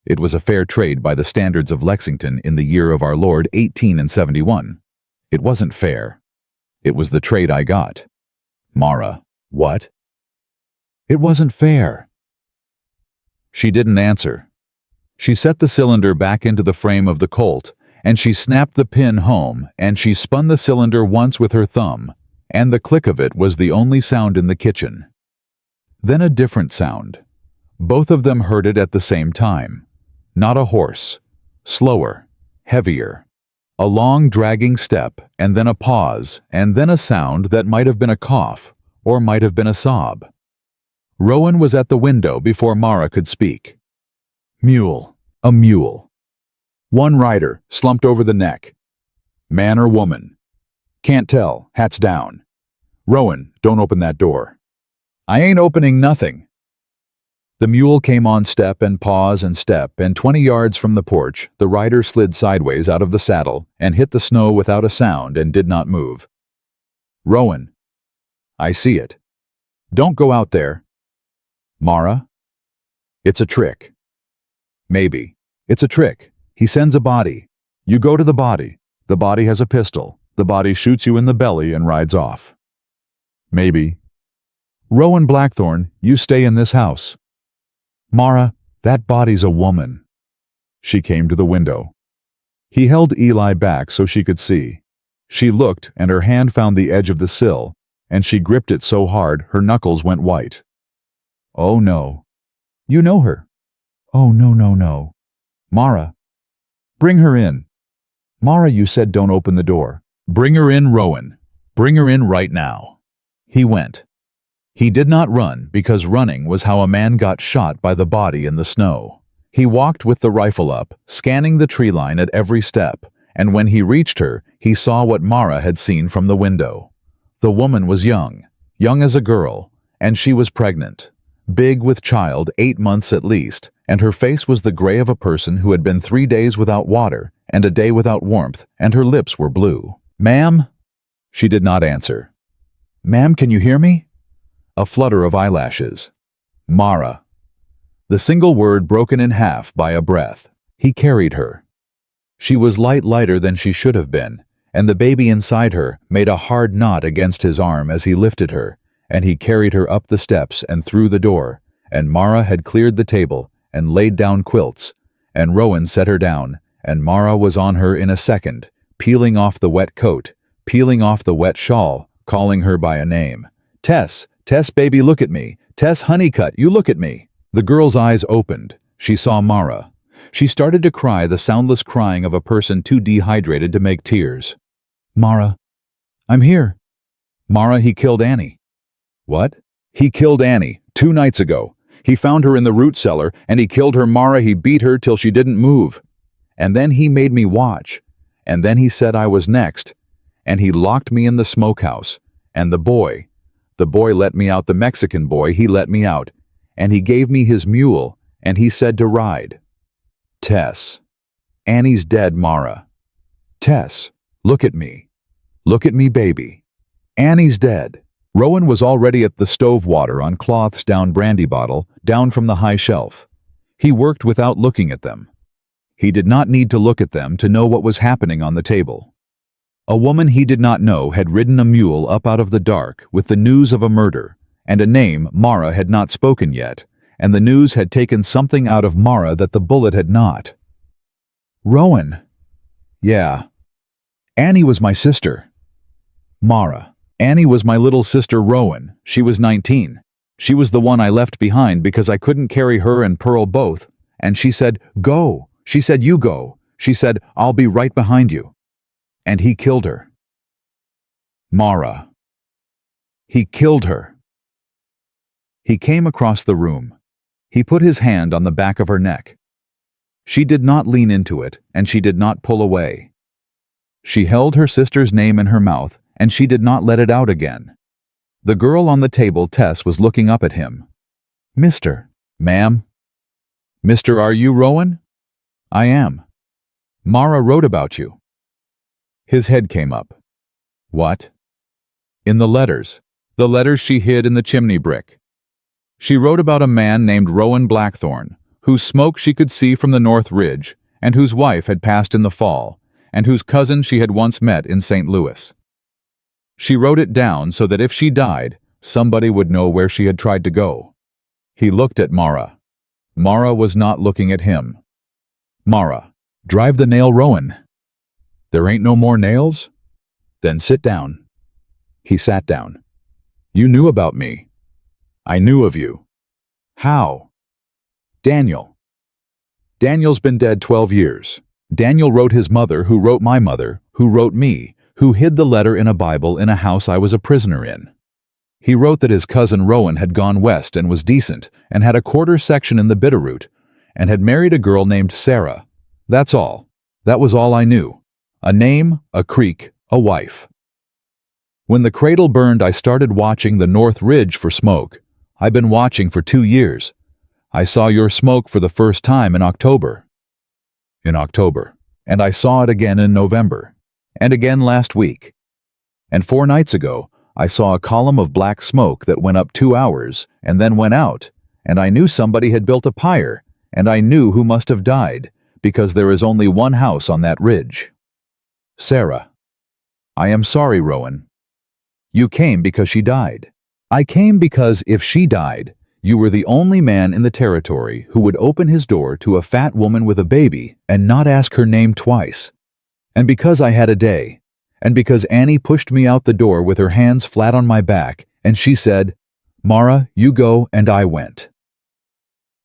It was a fair trade by the standards of Lexington in the year of our Lord 1871. It wasn't fair. It was the trade I got. Mara, what? It wasn't fair. She didn't answer. She set the cylinder back into the frame of the colt, and she snapped the pin home, and she spun the cylinder once with her thumb, and the click of it was the only sound in the kitchen. Then a different sound. Both of them heard it at the same time. Not a horse. Slower. Heavier. A long dragging step, and then a pause, and then a sound that might have been a cough, or might have been a sob. Rowan was at the window before Mara could speak. "Mule. A mule. One rider, slumped over the neck. Man or woman? Can't tell, hats down. Rowan, don't open that door." "I ain't opening nothing." The mule came on step and pause and step, and 20 yards from the porch, the rider slid sideways out of the saddle and hit the snow without a sound and did not move. "Rowan." "I see it." "Don't go out there." "Mara?" "It's a trick." "Maybe. It's a trick. He sends a body. You go to the body. The body has a pistol. The body shoots you in the belly and rides off." "Maybe." "Rowan Blackthorne, you stay in this house." "Mara, that body's a woman." She came to the window. He held Eli back so she could see. She looked, and her hand found the edge of the sill, and she gripped it so hard her knuckles went white. "Oh no." "You know her." "Oh no, no, no." "Mara." "Bring her in." "Mara, you said don't open the door." "Bring her in, Rowan. Bring her in right now." He went. He did not run, because running was how a man got shot by the body in the snow. He walked with the rifle up, scanning the tree line at every step, and when he reached her, he saw what Mara had seen from the window. The woman was young as a girl, and she was pregnant. Big with child, 8 months at least, and her face was the gray of a person who had been 3 days without water and a day without warmth, and her lips were blue. "Ma'am?" She did not answer. "Ma'am, can you hear me?" A flutter of eyelashes. "Mara." The single word broken in half by a breath. He carried her. She was lighter than she should have been, and the baby inside her made a hard knot against his arm as he lifted her, and he carried her up the steps and through the door, and Mara had cleared the table and laid down quilts, and Rowan set her down, and Mara was on her in a second, peeling off the wet coat, peeling off the wet shawl, calling her by a name. "Tess, Tess, baby, look at me. Tess Honeycutt, you look at me." The girl's eyes opened. She saw Mara. She started to cry, the soundless crying of a person too dehydrated to make tears. "Mara, I'm here." "Mara, he killed Annie." "What?" "He killed Annie, 2 nights ago. He found her in the root cellar, and he killed her, Mara. He beat her till she didn't move. And then he made me watch. And then he said I was next. And he locked me in the smokehouse. And the boy let me out, the Mexican boy, he let me out. And he gave me his mule, and he said to ride." "Tess. Annie's dead, Mara." "Tess, look at me. Look at me, baby. Annie's dead. Rowan was already at the stove water on cloths down brandy bottle, down from the high shelf. He worked without looking at them. He did not need to look at them to know what was happening on the table. A woman he did not know had ridden a mule up out of the dark with the news of a murder, and a name Mara had not spoken yet, and the news had taken something out of Mara that the bullet had not. Rowan. Yeah. Annie was my sister. Mara. Annie was my little sister Rowan. She was 19. She was the one I left behind because I couldn't carry her and Pearl both, and she said, "Go." She said, "You go." She said, "I'll be right behind you." And he killed her. Mara. He killed her. He came across the room. He put his hand on the back of her neck. She did not lean into it, and she did not pull away. She held her sister's name in her mouth, and she did not let it out again. The girl on the table, Tess, was looking up at him. "Mr. Ma'am." "Mr. Are you Rowan?" "I am." "Mara wrote about you." His head came up. "What?" "In the letters she hid in the chimney brick. She wrote about a man named Rowan Blackthorn, whose smoke she could see from the North Ridge, and whose wife had passed in the fall, and whose cousin she had once met in St. Louis. She wrote it down so that if she died, somebody would know where she had tried to go." He looked at Mara. Mara was not looking at him. "Mara, drive the nail, Rowan." "There ain't no more nails?" "Then sit down." He sat down. "You knew about me." "I knew of you." "How?" "Daniel. Daniel's been dead 12 years. Daniel wrote his mother, who wrote my mother, who wrote me, who hid the letter in a Bible in a house I was a prisoner in. He wrote that his cousin Rowan had gone west and was decent, and had a quarter section in the Bitterroot, and had married a girl named Sarah. That's all. That was all I knew. A name, a creek, a wife. When the cradle burned, I started watching the North Ridge for smoke. I've been watching for 2 years. I saw your smoke for the first time in October. And I saw it again in November. And again last week. And 4 nights ago, I saw a column of black smoke that went up 2 hours and then went out, and I knew somebody had built a pyre, and I knew who must have died, because there is only one house on that ridge. Sarah. I am sorry, Rowan. You came because she died. I came because if she died, you were the only man in the territory who would open his door to a fat woman with a baby and not ask her name twice. And because I had a day, and because Annie pushed me out the door with her hands flat on my back, and she said, "Mara, you go," and I went.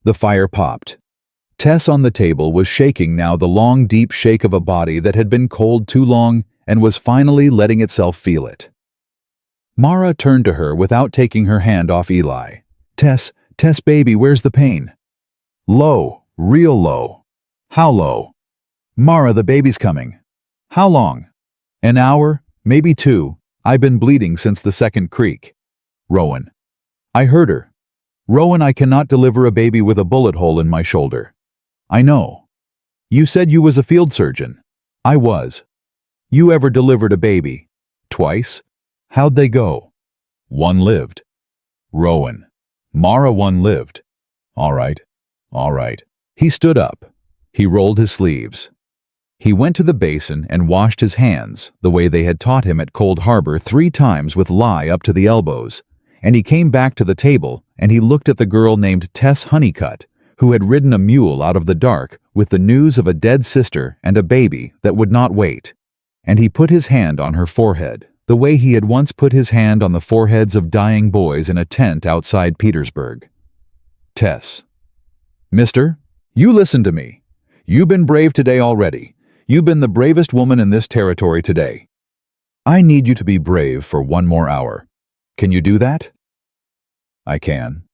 The fire popped. Tess on the table was shaking now, the long, deep shake of a body that had been cold too long and was finally letting itself feel it. Mara turned to her without taking her hand off Eli. Tess, baby, where's the pain?" "Low, real low." "How low?" "Mara, the baby's coming." "How long?" "An hour, maybe 2. I've been bleeding since the second creak." Rowan. I heard her. "Rowan, I cannot deliver a baby with a bullet hole in my shoulder." "I know." "You said you was a field surgeon." "I was." "You ever delivered a baby?" "Twice." "How'd they go?" "One lived." Rowan. Mara, one lived. All right. He stood up. He rolled his sleeves. He went to the basin and washed his hands, the way they had taught him at Cold Harbor 3 times with lye up to the elbows, and he came back to the table and he looked at the girl named Tess Honeycutt, who had ridden a mule out of the dark with the news of a dead sister and a baby that would not wait, and he put his hand on her forehead, the way he had once put his hand on the foreheads of dying boys in a tent outside Petersburg. Tess. "Mister, you listen to me. You've been brave today already. You've been the bravest woman in this territory today. I need you to be brave for 1 more hour. Can you do that?" "I can."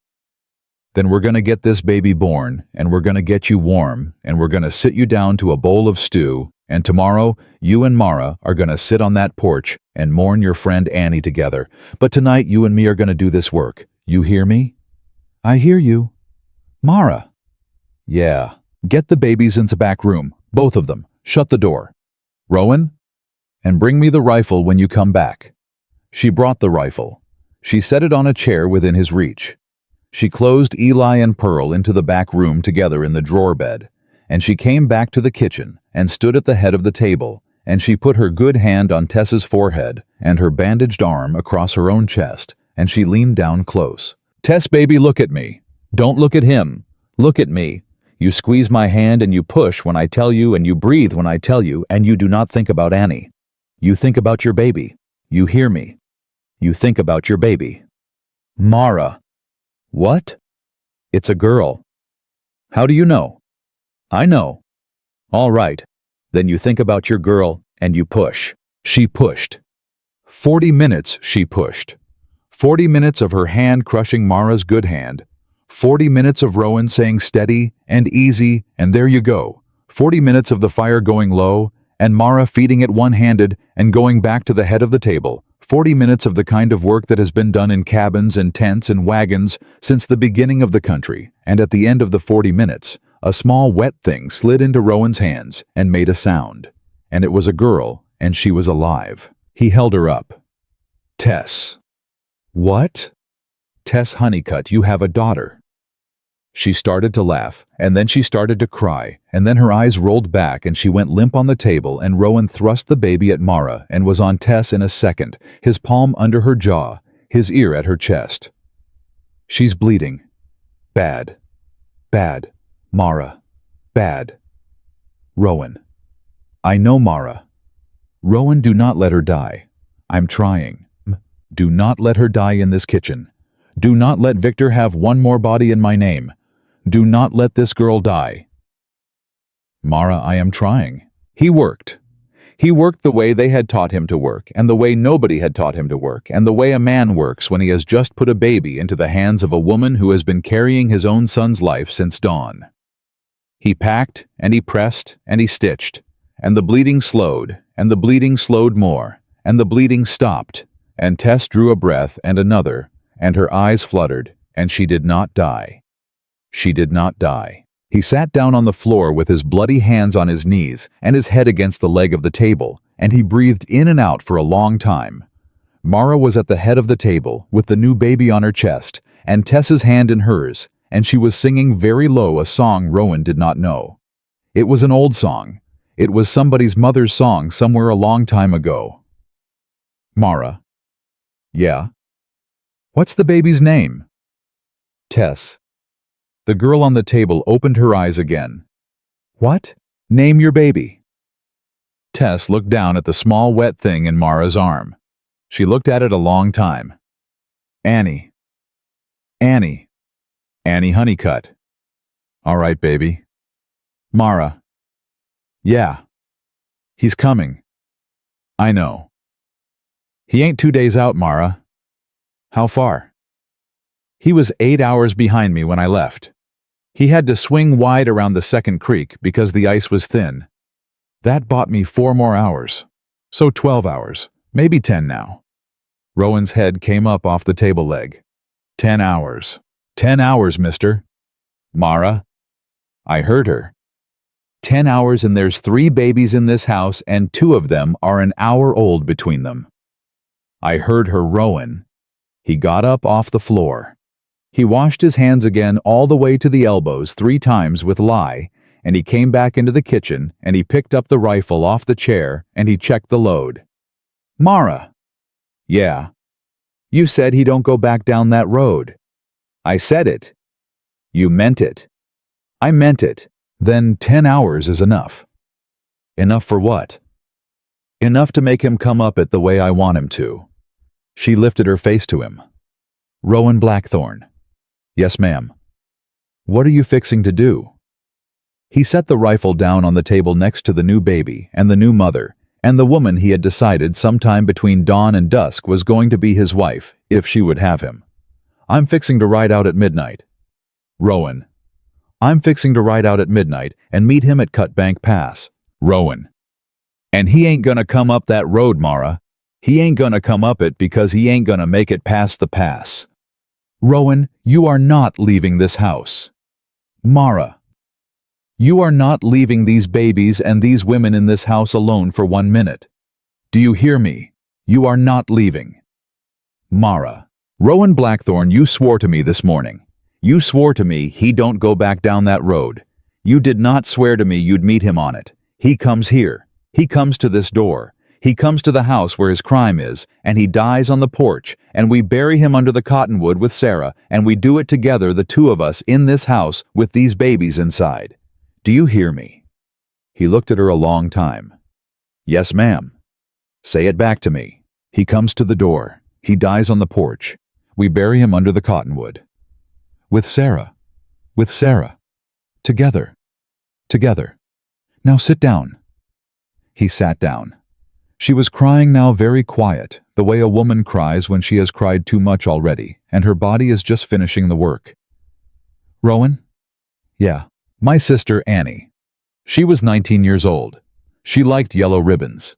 "Then we're going to get this baby born, and we're going to get you warm, and we're going to sit you down to a bowl of stew, and tomorrow you and Mara are going to sit on that porch and mourn your friend Annie together. But tonight you and me are going to do this work. You hear me?" "I hear you." "Mara." "Yeah. Get the babies into back room, both of them. Shut the door. Rowan? And bring me the rifle when you come back." She brought the rifle. She set it on a chair within his reach. She closed Eli and Pearl into the back room together in the drawer bed, and she came back to the kitchen and stood at the head of the table, and she put her good hand on Tess's forehead and her bandaged arm across her own chest, and she leaned down close. "Tess, baby, look at me. Don't look at him. Look at me. You squeeze my hand and you push when I tell you and you breathe when I tell you, and you do not think about Annie. You think about your baby. You hear me. You think about your baby." "Mara." "What?" "It's a girl." "How do you know?" "I know." "All right. Then you think about your girl and you push." She pushed. 40 minutes she pushed. 40 minutes of her hand crushing Mara's good hand. 40 minutes of Rowan saying steady and easy and there you go. 40 minutes of the fire going low and Mara feeding it one-handed and going back to the head of the table. 40 minutes of the kind of work that has been done in cabins and tents and wagons since the beginning of the country, and at the end of the 40 minutes, a small wet thing slid into Rowan's hands and made a sound. And it was a girl, and she was alive. He held her up. "Tess." "What?" "Tess Honeycutt, you have a daughter." She started to laugh, and then she started to cry, and then her eyes rolled back and she went limp on the table, and Rowan thrust the baby at Mara and was on Tess in a second, his palm under her jaw, his ear at her chest. "She's bleeding. Bad. Bad. Mara. Bad." "Rowan." "I know, Mara." "Rowan, do not let her die. I'm trying. Do not let her die in this kitchen. Do not let Victor have one more body in my name. Do not let this girl die." "Mara, I am trying." He worked. He worked the way they had taught him to work, and the way nobody had taught him to work, and the way a man works when he has just put a baby into the hands of a woman who has been carrying his own son's life since dawn. He packed, and he pressed, and he stitched, and the bleeding slowed, and the bleeding slowed more, and the bleeding stopped, and Tess drew a breath and another, and her eyes fluttered, and she did not die. She did not die. He sat down on the floor with his bloody hands on his knees and his head against the leg of the table, and he breathed in and out for a long time. Mara was at the head of the table, with the new baby on her chest, and Tess's hand in hers, and she was singing very low a song Rowan did not know. It was an old song. It was somebody's mother's song somewhere a long time ago. "Mara." "Yeah." "What's the baby's name?" "Tess." The girl on the table opened her eyes again. "What? Name your baby." Tess looked down at the small wet thing in Mara's arm. She looked at it a long time. "Annie." "Annie." "Annie Honeycutt." "All right, baby." "Mara." "Yeah." "He's coming." "I know." "He ain't 2 days out, Mara." "How far?" "He was 8 hours behind me when I left. He had to swing wide around the second creek because the ice was thin. That bought me 4 more hours. So 12 hours, maybe 10 now." Rowan's head came up off the table leg. 10 hours. 10 hours, mister." "Mara." I heard her. 10 hours, and there's 3 babies in this house, and 2 of them are an hour old between them. I heard her, Rowan. He got up off the floor. He washed his hands again all the way to the elbows 3 times with lye, and he came back into the kitchen, and he picked up the rifle off the chair, and he checked the load. "Mara." "Yeah." "You said he don't go back down that road." "I said it." "You meant it." "I meant it." "Then 10 hours is enough." "Enough for what?" "Enough to make him come up it the way I want him to." She lifted her face to him. "Rowan Blackthorne." "Yes, ma'am." "What are you fixing to do?" He set the rifle down on the table next to the new baby and the new mother, and the woman he had decided sometime between dawn and dusk was going to be his wife, if she would have him. "I'm fixing to ride out at midnight." "Rowan." "I'm fixing to ride out at midnight and meet him at Cutbank Pass." "Rowan." "And he ain't gonna come up that road, Mara. He ain't gonna come up it because he ain't gonna make it past the pass." "Rowan, you are not leaving this house." "Mara." "You are not leaving these babies and these women in this house alone for 1 minute. Do you hear me? You are not leaving." "Mara." Rowan Blackthorn, you swore to me this morning. You swore to me he don't go back down that road. You did not swear to me you'd meet him on it. He comes here. He comes to this door. He comes to the house where his crime is, and he dies on the porch, and we bury him under the cottonwood with Sarah, and we do it together, the two of us, in this house, with these babies inside. Do you hear me?" He looked at her a long time. "Yes, ma'am." "Say it back to me." "He comes to the door. He dies on the porch. We bury him under the cottonwood. With Sarah. With Sarah. Together. Together. Now sit down." He sat down. She was crying now, very quiet, the way a woman cries when she has cried too much already, and her body is just finishing the work. "Rowan?" "Yeah. My sister Annie. She was 19 years old. She liked yellow ribbons.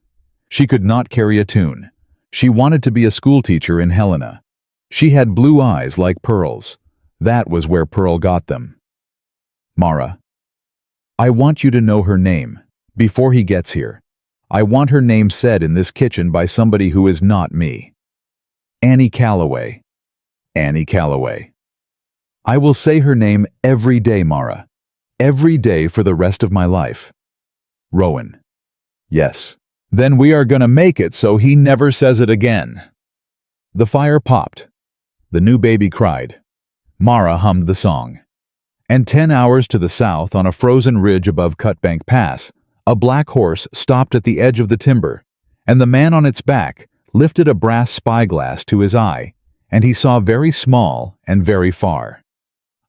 She could not carry a tune. She wanted to be a schoolteacher in Helena. She had blue eyes like pearls. That was where Pearl got them. Mara. I want you to know her name. Before he gets here. I want her name said in this kitchen by somebody who is not me. Annie Calloway. Annie Calloway. I will say her name every day, Mara. Every day for the rest of my life. Rowan. Yes. Then we are gonna make it so he never says it again. The fire popped. The new baby cried. Mara hummed the song. And 10 hours to the south, on a frozen ridge above Cutbank Pass, a black horse stopped at the edge of the timber, and the man on its back lifted a brass spyglass to his eye, and he saw very small and very far.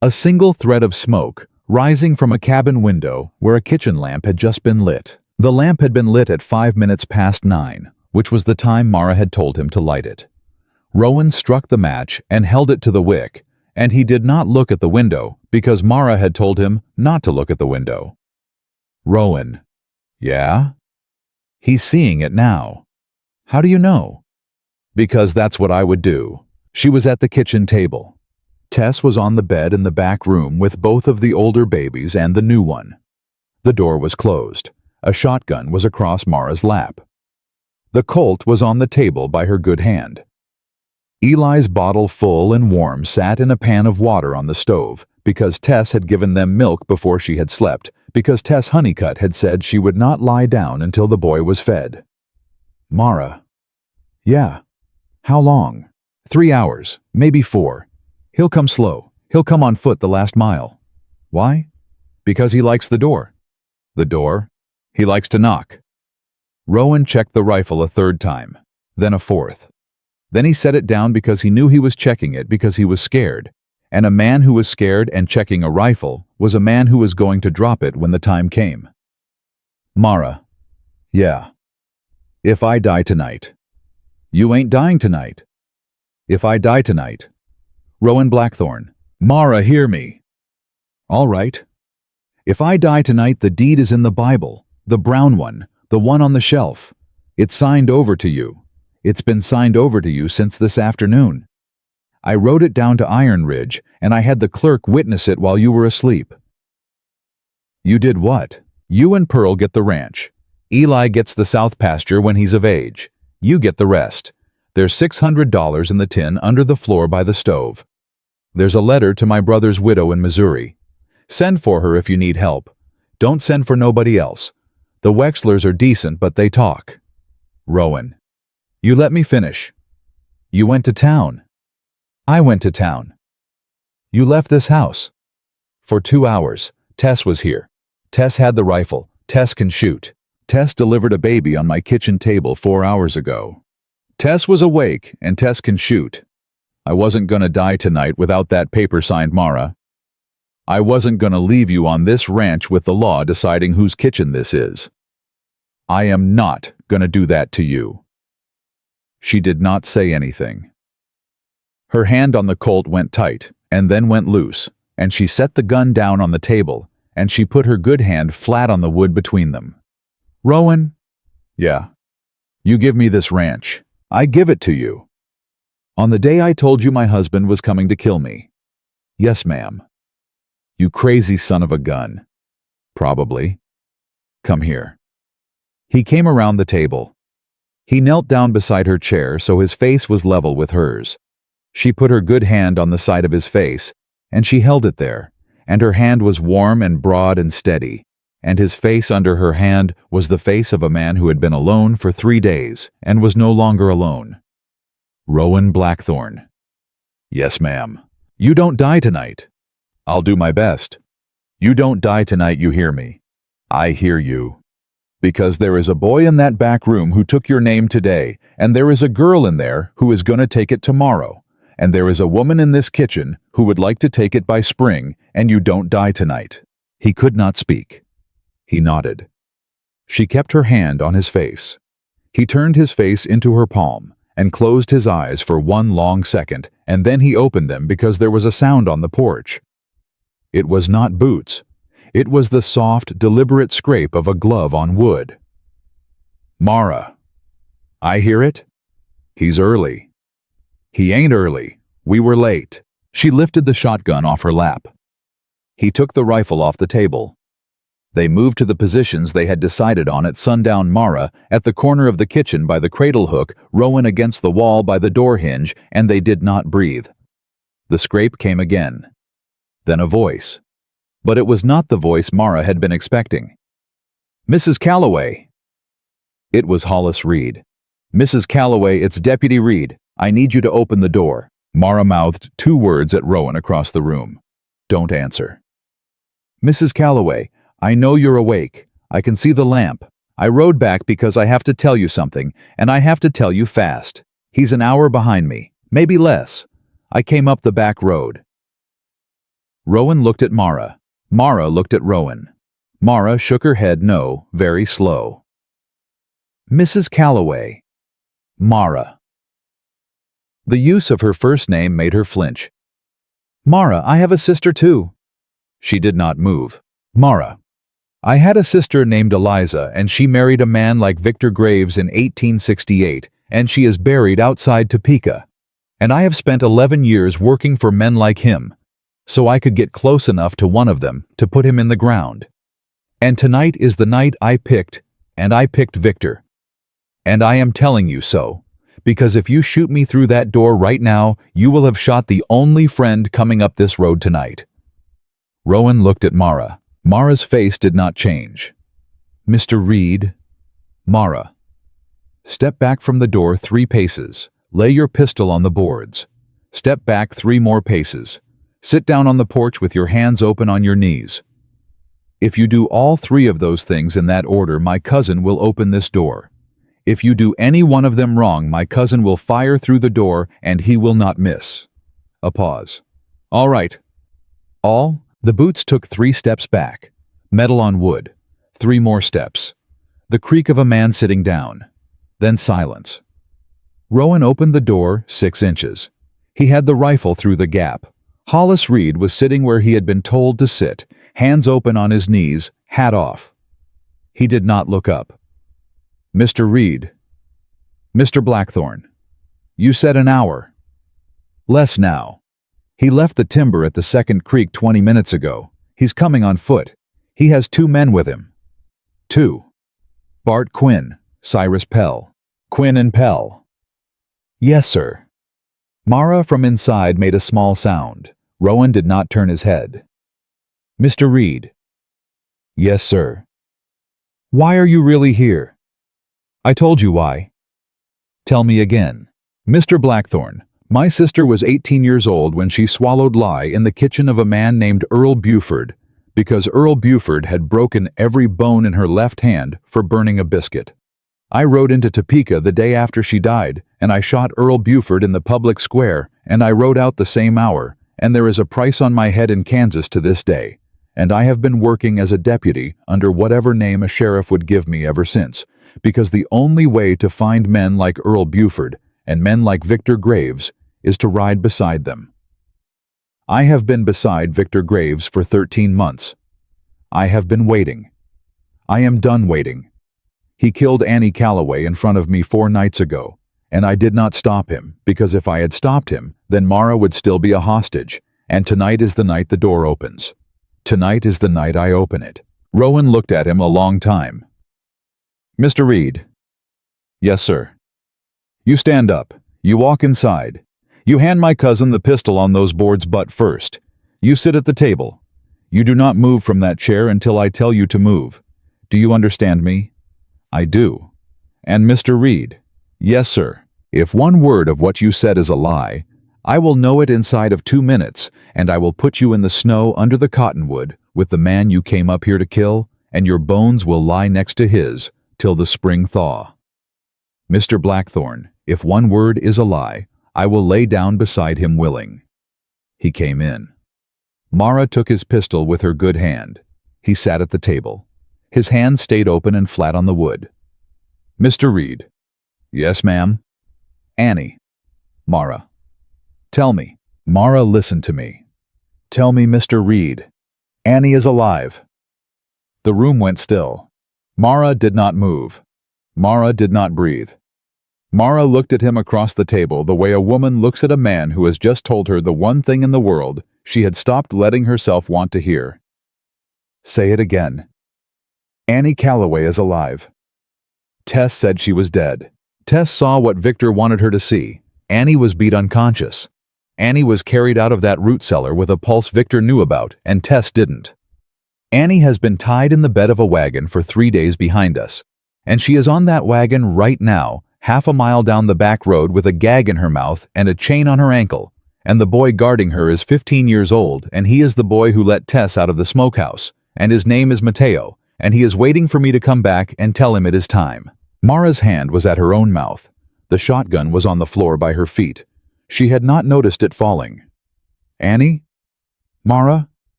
A single thread of smoke rising from a cabin window where a kitchen lamp had just been lit. The lamp had been lit at 5 minutes past 9, which was the time Mara had told him to light it. Rowan struck the match and held it to the wick, and he did not look at the window because Mara had told him not to look at the window. Rowan. Yeah? He's seeing it now. How do you know? Because that's what I would do. She was at the kitchen table. Tess was on the bed in the back room with both of the older babies and the new one. The door was closed. A shotgun was across Mara's lap. The Colt was on the table by her good hand. Eli's bottle, full and warm, sat in a pan of water on the stove, because Tess had given them milk before she had slept, because Tess Honeycutt had said she would not lie down until the boy was fed. Mara. Yeah. How long? 3 hours, maybe 4. He'll come slow. He'll come on foot the last mile. Why? Because he likes the door. The door? He likes to knock. Rowan checked the rifle a 3rd time, then a 4th. Then he set it down because he knew he was checking it because he was scared, and a man who was scared and checking a rifle was a man who was going to drop it when the time came. Mara. Yeah. If I die tonight. You ain't dying tonight. If I die tonight. Rowan Blackthorn. Mara, hear me. All right. If I die tonight, the deed is in the Bible, the brown one, the one on the shelf. It's signed over to you. It's been signed over to you since this afternoon. I wrote it down to Iron Ridge, and I had the clerk witness it while you were asleep. You did what? You and Pearl get the ranch. Eli gets the south pasture when he's of age. You get the rest. There's $600 in the tin under the floor by the stove. There's a letter to my brother's widow in Missouri. Send for her if you need help. Don't send for nobody else. The Wexlers are decent, but they talk. Rowan. You let me finish. You went to town. I went to town. You left this house. For 2 hours. Tess was here. Tess had the rifle. Tess can shoot. Tess delivered a baby on my kitchen table 4 hours ago. Tess was awake, and Tess can shoot. I wasn't gonna die tonight without that paper signed, Mara. I wasn't gonna leave you on this ranch with the law deciding whose kitchen this is. I am not gonna do that to you. She did not say anything. Her hand on the Colt went tight, and then went loose, and she set the gun down on the table, and she put her good hand flat on the wood between them. Rowan? Yeah. You give me this ranch. I give it to you. On the day I told you my husband was coming to kill me. Yes, ma'am. You crazy son of a gun. Probably. Come here. He came around the table. He knelt down beside her chair so his face was level with hers. She put her good hand on the side of his face, and she held it there, and her hand was warm and broad and steady, and his face under her hand was the face of a man who had been alone for 3 days and was no longer alone. Rowan Blackthorne. Yes, ma'am. You don't die tonight. I'll do my best. You don't die tonight, you hear me. I hear you. Because there is a boy in that back room who took your name today, and there is a girl in there who is going to take it tomorrow, and there is a woman in this kitchen who would like to take it by spring, and you don't die tonight. He could not speak. He nodded. She kept her hand on his face. He turned his face into her palm and closed his eyes for 1 long second, and then he opened them because there was a sound on the porch. It was not boots. It was the soft, deliberate scrape of a glove on wood. Mara. I hear it? He's early. He ain't early. We were late. She lifted the shotgun off her lap. He took the rifle off the table. They moved to the positions they had decided on at sundown. Mara at the corner of the kitchen by the cradle hook, Rowan against the wall by the door hinge, and they did not breathe. The scrape came again. Then a voice. But it was not the voice Mara had been expecting. Mrs. Calloway. It was Hollis Reed. Mrs. Calloway, it's Deputy Reed. I need you to open the door. Mara mouthed 2 words at Rowan across the room. Don't answer. Mrs. Calloway, I know you're awake. I can see the lamp. I rode back because I have to tell you something, and I have to tell you fast. He's an hour behind me, maybe less. I came up the back road. Rowan looked at Mara. Mara looked at Rowan. Mara shook her head no, very slow. Mrs. Calloway. Mara. The use of her first name made her flinch. Mara, I have a sister too. She did not move. Mara. I had a sister named Eliza, and she married a man like Victor Graves in 1868, and she is buried outside Topeka. And I have spent 11 years working for men like him, so I could get close enough to one of them to put him in the ground. And tonight is the night I picked, and I picked Victor. And I am telling you so, because if you shoot me through that door right now, you will have shot the only friend coming up this road tonight. Rowan looked at Mara. Mara's face did not change. Mr. Reed. Mara. Step back from the door 3 paces. Lay your pistol on the boards. Step back 3 more paces. Sit down on the porch with your hands open on your knees. If you do all 3 of those things in that order, my cousin will open this door. If you do any one of them wrong, my cousin will fire through the door and he will not miss. A pause. All right. All? The boots took 3 steps back. Metal on wood. 3 more steps. The creak of a man sitting down. Then silence. Rowan opened the door 6 inches. He had the rifle through the gap. Hollis Reed was sitting where he had been told to sit, hands open on his knees, hat off. He did not look up. Mr. Reed. Mr. Blackthorne. You said an hour. Less now. He left the timber at the second creek 20 minutes ago. He's coming on foot. He has 2 men with him. 2. Bart Quinn, Cyrus Pell. Quinn and Pell. Yes, sir. Mara from inside made a small sound. Rowan did not turn his head. Mr. Reed. Yes, sir. Why are you really here? I told you why. Tell me again. Mr. Blackthorne. My sister was 18 years old when she swallowed lye in the kitchen of a man named Earl Buford, because Earl Buford had broken every bone in her left hand for burning a biscuit. I rode into Topeka the day after she died, and I shot Earl Buford in the public square, and I rode out the same hour, and there is a price on my head in Kansas to this day, and I have been working as a deputy under whatever name a sheriff would give me ever since, because the only way to find men like Earl Buford and men like Victor Graves is to ride beside them. I have been beside Victor Graves for 13 months. I have been waiting. I am done waiting. He killed Annie Calloway in front of me 4 nights ago, and I did not stop him, because if I had stopped him, then Mara would still be a hostage, and tonight is the night the door opens. Tonight is the night I open it. Rowan looked at him a long time. Mr. Reed. Yes, sir. You stand up. You walk inside. You hand my cousin the pistol on those boards butt first. You sit at the table. You do not move from that chair until I tell you to move. Do you understand me? I do. And Mr. Reed? Yes, sir. If one word of what you said is a lie, I will know it inside of 2 minutes, and I will put you in the snow under the cottonwood with the man you came up here to kill, and your bones will lie next to his till the spring thaw. Mr. Blackthorn, if one word is a lie, I will lay down beside him willing. He came in. Mara took his pistol with her good hand. He sat at the table. His hand stayed open and flat on the wood. Mr. Reed. Yes, ma'am. Annie. Mara. Tell me. Mara, listen to me. Tell me, Mr. Reed. Annie is alive. The room went still. Mara did not move. Mara did not breathe. Mara looked at him across the table the way a woman looks at a man who has just told her the one thing in the world she had stopped letting herself want to hear. Say it again. Annie Calloway is alive. Tess said she was dead. Tess saw what Victor wanted her to see. Annie was beat unconscious. Annie was carried out of that root cellar with a pulse Victor knew about, and Tess didn't. Annie has been tied in the bed of a wagon for 3 days behind us, and she is on that wagon right now, half a mile down the back road with a gag in her mouth and a chain on her ankle, and the boy guarding her is 15 years old, and he is the boy who let Tess out of the smokehouse, and his name is Mateo, and he is waiting for me to come back and tell him it is time. Mara's hand was at her own mouth. The shotgun was on the floor by her feet. She had not noticed it falling. Annie? Mara?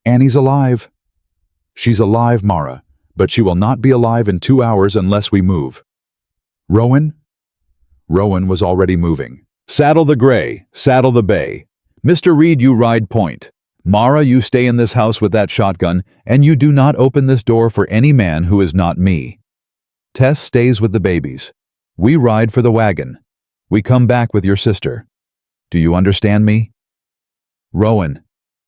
Annie's alive. She's alive, Mara, but she will not be alive in 2 hours unless we move. Rowan? Rowan was already moving. Saddle the gray, saddle the bay. Mr. Reed, you ride point. Mara, you stay in this house with that shotgun, and you do not open this door for any man who is not me. Tess stays with the babies. We ride for the wagon. We come back with your sister. Do you understand me? Rowan.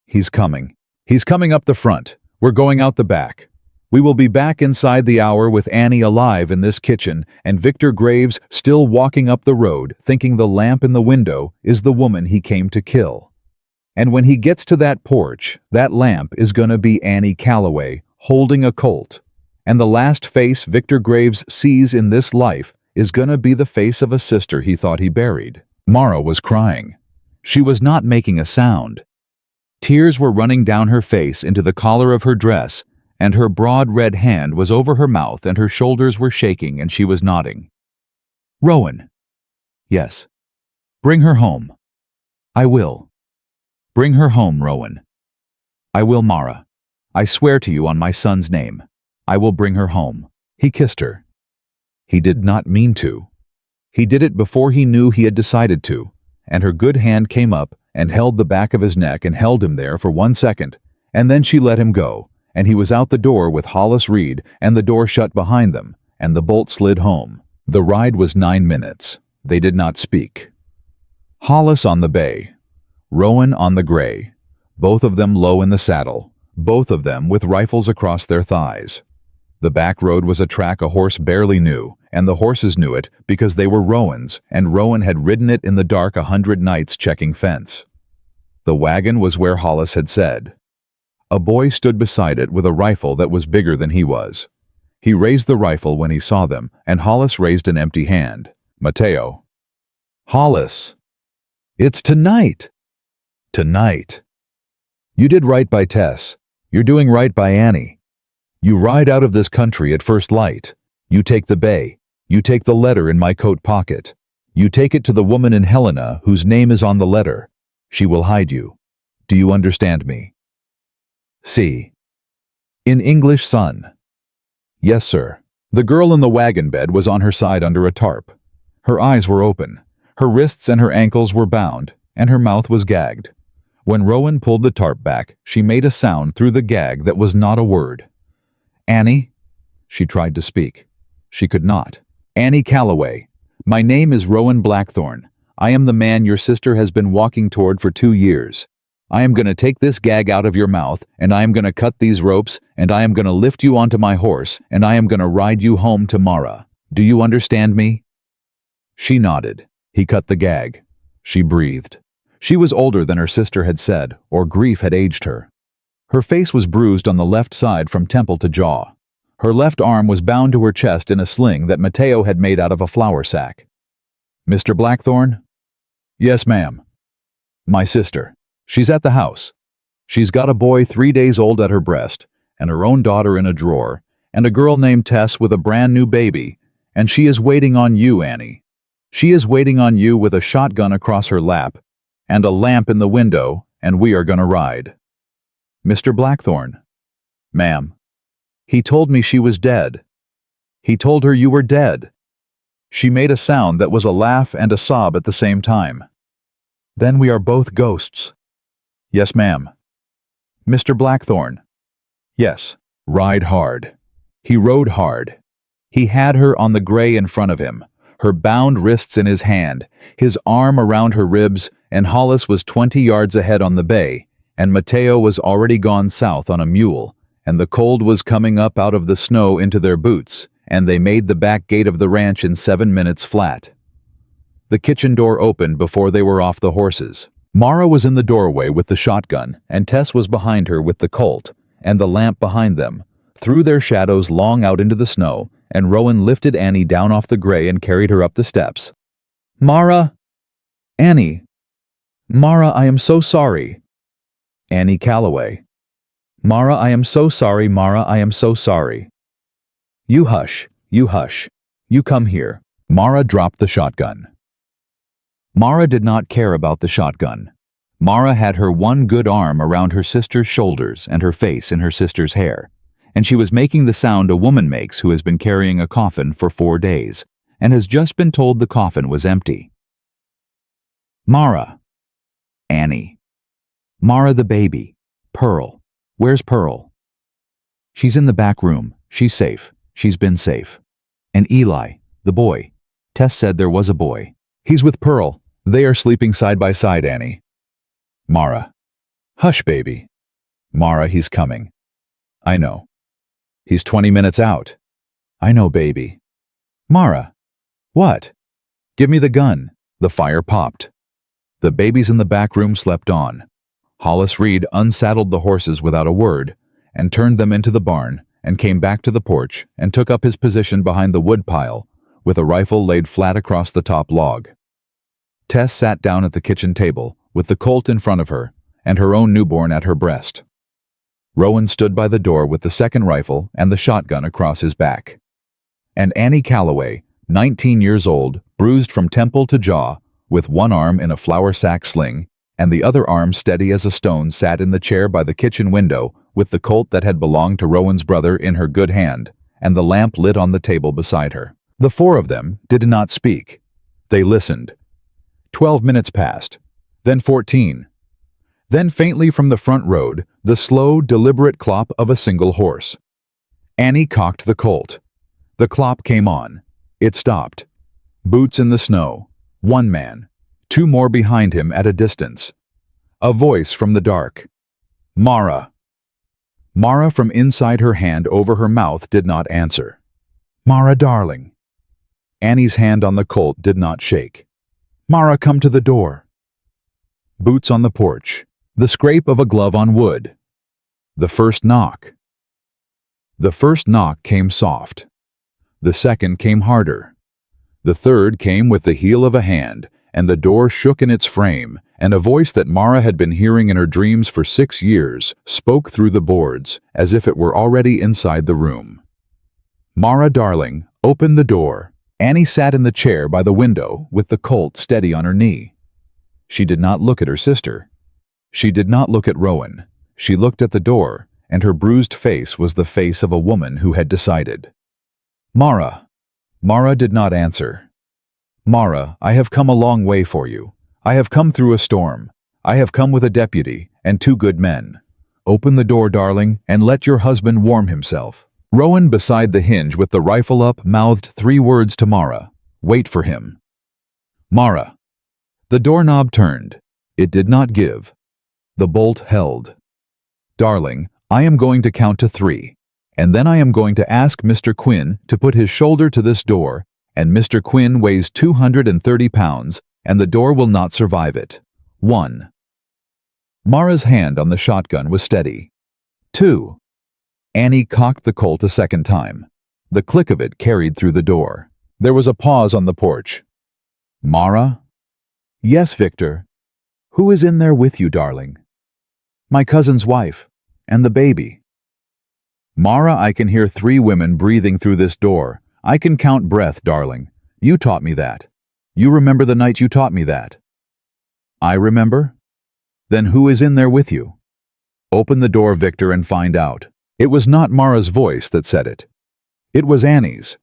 He's coming. He's coming up the front. We're going out the back. We will be back inside the hour with Annie alive in this kitchen and Victor Graves still walking up the road thinking the lamp in the window is the woman he came to kill. And when he gets to that porch, that lamp is gonna be Annie Calloway holding a Colt. And the last face Victor Graves sees in this life is gonna be the face of a sister he thought he buried. Mara was crying. She was not making a sound. Tears were running down her face into the collar of her dress, and her broad red hand was over her mouth and her shoulders were shaking and she was nodding. Rowan. Yes. Bring her home. I will. Bring her home, Rowan. I will, Mara. I swear to you on my son's name. I will bring her home. He kissed her. He did not mean to. He did it before he knew he had decided to, and her good hand came up and held the back of his neck and held him there for 1 second, and then she let him go, and he was out the door with Hollis Reed and the door shut behind them, and the bolt slid home. The ride was 9 minutes. They did not speak. Hollis on the bay. Rowan on the gray. Both of them low in the saddle. Both of them with rifles across their thighs. The back road was a track a horse barely knew, and the horses knew it because they were Rowan's, and Rowan had ridden it in the dark 100 nights checking fence. The wagon was where Hollis had said. A boy stood beside it with a rifle that was bigger than he was. He raised the rifle when he saw them, and Hollis raised an empty hand. Mateo. Hollis. It's tonight. Tonight. You did right by Tess. You're doing right by Annie. You ride out of this country at first light. You take the bay. You take the letter in my coat pocket. You take it to the woman in Helena whose name is on the letter. She will hide you. Do you understand me? C. In English, son. Yes, sir. The girl in the wagon bed was on her side under a tarp. Her eyes were open. Her wrists and her ankles were bound, and her mouth was gagged. When Rowan pulled the tarp back, she made a sound through the gag that was not a word. Annie? She tried to speak. She could not. Annie Calloway. My name is Rowan Blackthorn. I am the man your sister has been walking toward for 2 years. I am going to take this gag out of your mouth, and I am going to cut these ropes, and I am going to lift you onto my horse, and I am going to ride you home to Mara. Do you understand me? She nodded. He cut the gag. she breathed. She was older than her sister had said, or grief had aged her. Her face was bruised on the left side from temple to jaw. Her left arm was bound to her chest in a sling that Mateo had made out of a flour sack. "Mr. Blackthorne?" "Yes, ma'am." "My sister. She's at the house. She's got a boy 3 days old at her breast, and her own daughter in a drawer, and a girl named Tess with a brand new baby, and she is waiting on you, Annie. She is waiting on you with a shotgun across her lap, and a lamp in the window, and we are gonna ride." "Mr. Blackthorne?" "Ma'am." "He told me she was dead. He told her you were dead." She made a sound that was a laugh and a sob at the same time. "Then we are both ghosts." "Yes, ma'am." "Mr. Blackthorne?" "Yes." Ride hard. He rode hard. He had her on the gray in front of him, her bound wrists in his hand, his arm around her ribs, and Hollis was 20 yards ahead on the bay, and Mateo was already gone south on a mule, and the cold was coming up out of the snow into their boots, and they made the back gate of the ranch in 7 minutes flat. The kitchen door opened before they were off the horses. Mara was in the doorway with the shotgun, and Tess was behind her with the Colt, and the lamp behind them, threw their shadows long out into the snow, and Rowan lifted Annie down off the gray and carried her up the steps. "Mara! Annie! Mara, I am so sorry." Annie Calloway. "Mara, I am so sorry, Mara, I am so sorry." You hush, you hush. You come here." Mara dropped the shotgun. Mara did not care about the shotgun. Mara had her one good arm around her sister's shoulders and her face in her sister's hair, and she was making the sound a woman makes who has been carrying a coffin for 4 days and has just been told the coffin was empty. "Mara." Annie. "Mara the baby. Pearl. Where's Pearl?" "She's in the back room. She's safe. She's been safe." "And Eli, the boy. Tess said there was a boy." "He's with Pearl. They are sleeping side by side, Annie." Mara. "Hush, baby." Mara, he's coming. "I know." "He's 20 minutes out." "I know, baby." Mara. "What?" "Give me the gun." The fire popped. The babies in the back room slept on. Hollis Reed unsaddled the horses without a word, and turned them into the barn, and came back to the porch, and took up his position behind the wood pile, with a rifle laid flat across the top log. Tess sat down at the kitchen table, with the Colt in front of her, and her own newborn at her breast. Rowan stood by the door with the second rifle and the shotgun across his back. And Annie Calloway, 19 years old, bruised from temple to jaw, with one arm in a flour sack sling, and the other arm steady as a stone, sat in the chair by the kitchen window, with the Colt that had belonged to Rowan's brother in her good hand, and the lamp lit on the table beside her. The 4 of them did not speak. They listened. 12 minutes passed, then 14. Then faintly from the front road, the slow, deliberate clop of a single horse. Annie cocked the Colt. The clop came on. It stopped. Boots in the snow. 1 man. 2 more behind him at a distance. A voice from the dark. "Mara." Mara from inside her hand over her mouth did not answer. "Mara, darling." Annie's hand on the Colt did not shake. "Mara, come to the door." Boots on the porch. The scrape of a glove on wood. The first knock. The first knock came soft. The second came harder. The third came with the heel of a hand, and the door shook in its frame, and a voice that Mara had been hearing in her dreams for 6 years spoke through the boards, as if it were already inside the room. "Mara, darling, open the door." Annie sat in the chair by the window with the Colt steady on her knee. She did not look at her sister. She did not look at Rowan. She looked at the door, and her bruised face was the face of a woman who had decided. "Mara." Mara did not answer. "Mara, I have come a long way for you. I have come through a storm. I have come with a deputy and 2 good men. Open the door, darling, and let your husband warm himself." Rowan beside the hinge with the rifle up mouthed 3 words to Mara. "Wait for him." "Mara." The doorknob turned. It did not give. The bolt held. "Darling, I am going to count to 3, and then I am going to ask Mr. Quinn to put his shoulder to this door, and Mr. Quinn weighs 230 pounds, and the door will not survive it. 1. Mara's hand on the shotgun was steady. 2. Annie cocked the Colt a second time. The click of it carried through the door. There was a pause on the porch. Mara? Yes, Victor. Who is in there with you, darling? My cousin's wife. And the baby. Mara, I can hear 3 women breathing through this door. I can count breath, darling. You taught me that. You remember the night you taught me that? I remember? Then who is in there with you? Open the door, Victor, and find out. It was not Mara's voice that said it. It was Annie's.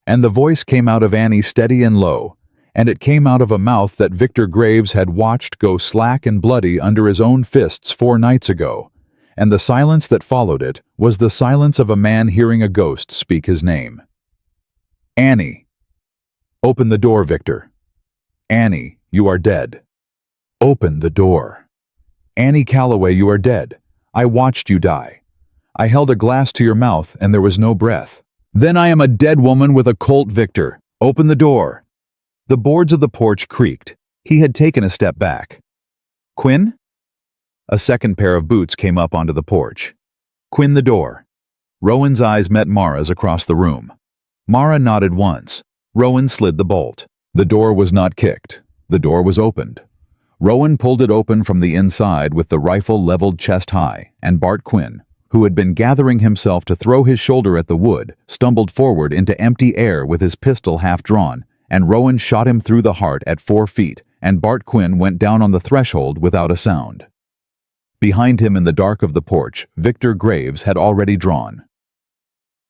And the voice came out of Annie steady and low, and it came out of a mouth that Victor Graves had watched go slack and bloody under his own fists 4 nights ago, and the silence that followed it was the silence of a man hearing a ghost speak his name. Annie. Open the door, Victor. Annie, you are dead. Open the door. Annie Calloway, you are dead. I watched you die. I held a glass to your mouth and there was no breath. Then I am a dead woman with a Colt, Victor. Open the door. The boards of the porch creaked. He had taken a step back. Quinn? A second pair of boots came up onto the porch. Quinn, the door. Rowan's eyes met Mara's across the room. Mara nodded once. Rowan slid the bolt. The door was not kicked. The door was opened. Rowan pulled it open from the inside with the rifle leveled chest high, and Bart Quinn, who had been gathering himself to throw his shoulder at the wood, stumbled forward into empty air with his pistol half drawn, and Rowan shot him through the heart at 4 feet, and Bart Quinn went down on the threshold without a sound. Behind him in the dark of the porch, Victor Graves had already drawn.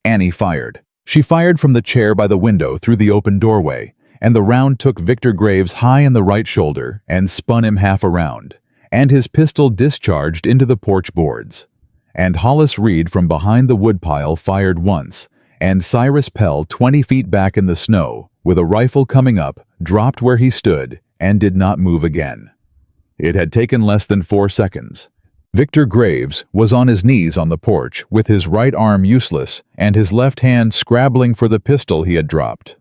Annie fired. She fired from the chair by the window through the open doorway, and the round took Victor Graves high in the right shoulder and spun him half around, and his pistol discharged into the porch boards. And Hollis Reed from behind the woodpile fired once, and Cyrus Pell, 20 feet back in the snow, with a rifle coming up, dropped where he stood and did not move again. It had taken less than 4 seconds. Victor Graves was on his knees on the porch with his right arm useless and his left hand scrabbling for the pistol he had dropped.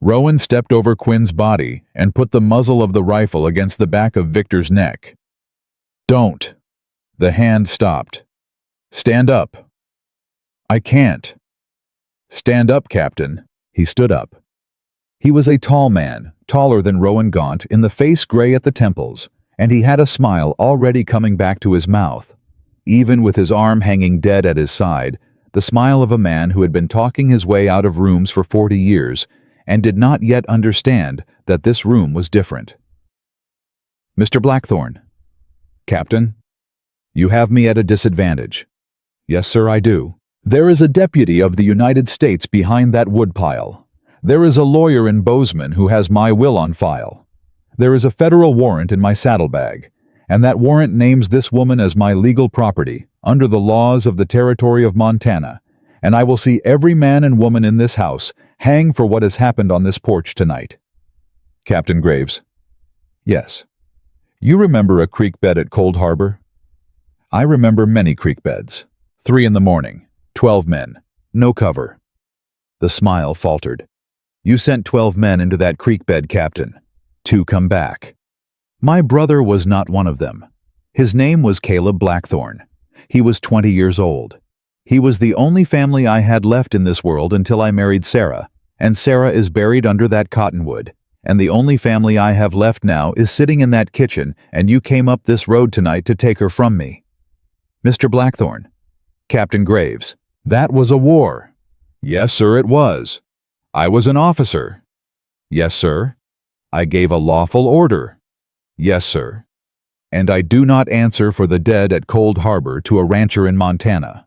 Rowan stepped over Quinn's body and put the muzzle of the rifle against the back of Victor's neck. Don't. The hand stopped. Stand up. I can't. Stand up, Captain. He stood up. He was a tall man, taller than Rowan Gaunt, in the face gray at the temples, and he had a smile already coming back to his mouth. Even with his arm hanging dead at his side, the smile of a man who had been talking his way out of rooms for 40 years and did not yet understand that this room was different. Mr. Blackthorne. Captain. You have me at a disadvantage. Yes, sir, I do. There is a deputy of the United States behind that woodpile. There is a lawyer in Bozeman who has my will on file. There is a federal warrant in my saddlebag, and that warrant names this woman as my legal property under the laws of the territory of Montana, and I will see every man and woman in this house hang for what has happened on this porch tonight. Captain Graves. Yes. You remember a creek bed at Cold Harbor? I remember many creek beds. 3 in the morning, 12 men, no cover. The smile faltered. You sent 12 men into that creek bed, Captain. 2 come back. My brother was not one of them. His name was Caleb Blackthorne. He was 20 years old. He was the only family I had left in this world until I married Sarah, and Sarah is buried under that cottonwood, and the only family I have left now is sitting in that kitchen, and you came up this road tonight to take her from me. Mr. Blackthorne. Captain Graves. That was a war. Yes, sir, it was. I was an officer. Yes, sir. I gave a lawful order. Yes, sir. And I do not answer for the dead at Cold Harbor to a rancher in Montana.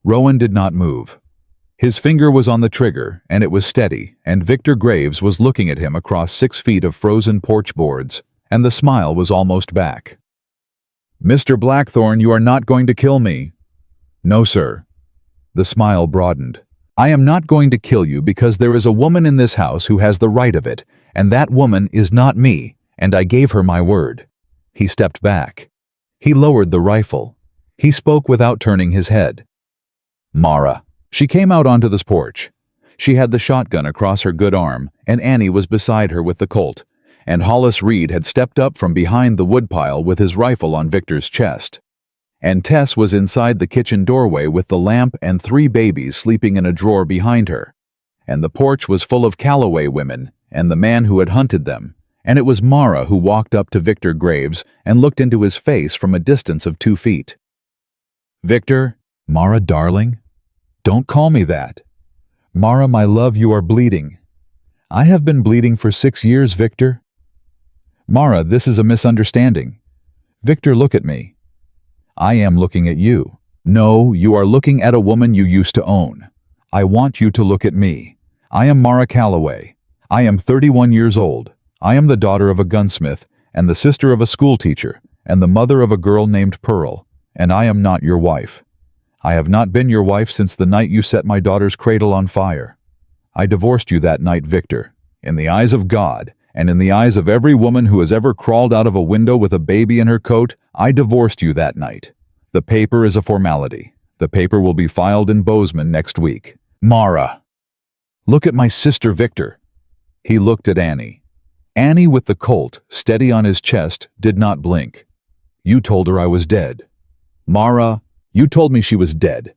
Rowan did not move. His finger was on the trigger, and it was steady, and Victor Graves was looking at him across 6 feet of frozen porch boards, and the smile was almost back. Mr. Blackthorne, you are not going to kill me. No, sir. The smile broadened. I am not going to kill you because there is a woman in this house who has the right of it, and that woman is not me, and I gave her my word. He stepped back. He lowered the rifle. He spoke without turning his head. Mara. She came out onto this porch. She had the shotgun across her good arm, and Annie was beside her with the Colt, and Hollis Reed had stepped up from behind the woodpile with his rifle on Victor's chest. And Tess was inside the kitchen doorway with the lamp and 3 babies sleeping in a drawer behind her. And the porch was full of Calloway women and the man who had hunted them, and it was Mara who walked up to Victor Graves and looked into his face from a distance of 2 feet. "Victor, Mara darling, don't call me that. Mara, my love, you are bleeding. I have been bleeding for 6 years, Victor. Mara, this is a misunderstanding. Victor, look at me. I am looking at you. No, you are looking at a woman you used to own. I want you to look at me. I am Mara Calloway. I am 31 years old. I am the daughter of a gunsmith, and the sister of a schoolteacher, and the mother of a girl named Pearl, and I am not your wife. I have not been your wife since the night you set my daughter's cradle on fire. I divorced you that night, Victor, in the eyes of God, and in the eyes of every woman who has ever crawled out of a window with a baby in her coat. I divorced you that night. The paper is a formality. The paper will be filed in Bozeman next week. Mara, look at my sister, Victor." He looked at Annie. Annie, with the Colt steady on his chest, did not blink. "You told her I was dead. Mara, you told me she was dead.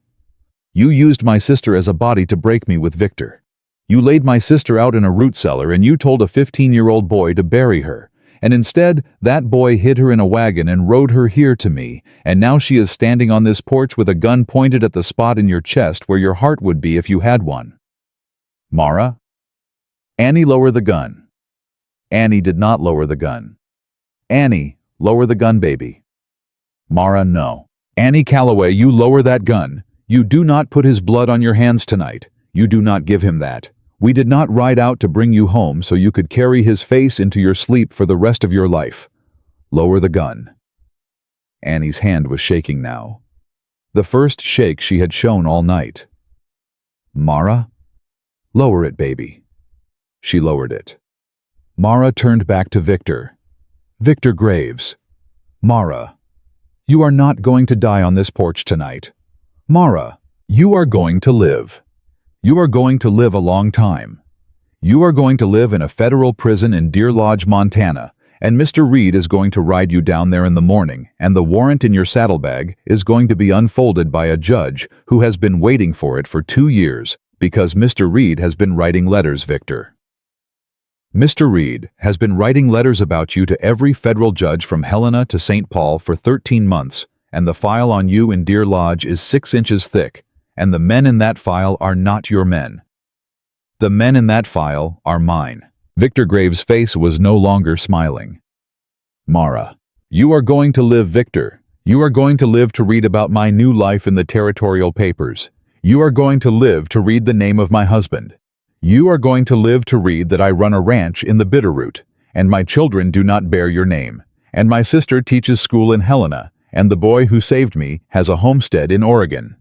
You used my sister as a body to break me with Victor. You laid my sister out in a root cellar and you told a 15-year-old boy to bury her. And instead, that boy hid her in a wagon and rode her here to me, and now she is standing on this porch with a gun pointed at the spot in your chest where your heart would be if you had one. Mara?" "Annie, lower the gun." Annie did not lower the gun. "Annie, lower the gun, baby." "Mara, no. Annie Calloway, you lower that gun. You do not put his blood on your hands tonight. You do not give him that. We did not ride out to bring you home so you could carry his face into your sleep for the rest of your life. Lower the gun." Annie's hand was shaking now. The first shake she had shown all night. "Mara? Lower it, baby." She lowered it. Mara turned back to Victor. "Victor Graves. Mara, you are not going to die on this porch tonight. Mara, you are going to live. You are going to live a long time. You are going to live in a federal prison in Deer Lodge, Montana, and Mr. Reed is going to ride you down there in the morning, and the warrant in your saddlebag is going to be unfolded by a judge who has been waiting for it for 2 years because Mr. Reed has been writing letters, Victor. Mr. Reed has been writing letters about you to every federal judge from Helena to St. Paul for 13 months, and the file on you in Deer Lodge is 6 inches thick, and the men in that file are not your men. The men in that file are mine." Victor Graves' face was no longer smiling. "Mara, you are going to live, Victor. You are going to live to read about my new life in the territorial papers. You are going to live to read the name of my husband. You are going to live to read that I run a ranch in the Bitterroot, and my children do not bear your name, and my sister teaches school in Helena, and the boy who saved me has a homestead in Oregon.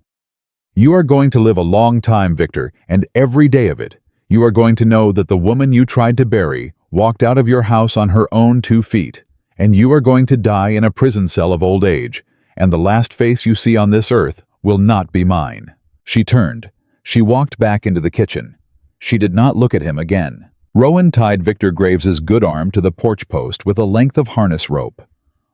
You are going to live a long time, Victor, and every day of it, you are going to know that the woman you tried to bury walked out of your house on her own 2 feet, and you are going to die in a prison cell of old age, and the last face you see on this earth will not be mine." She turned. She walked back into the kitchen. She did not look at him again. Rowan tied Victor Graves's good arm to the porch post with a length of harness rope.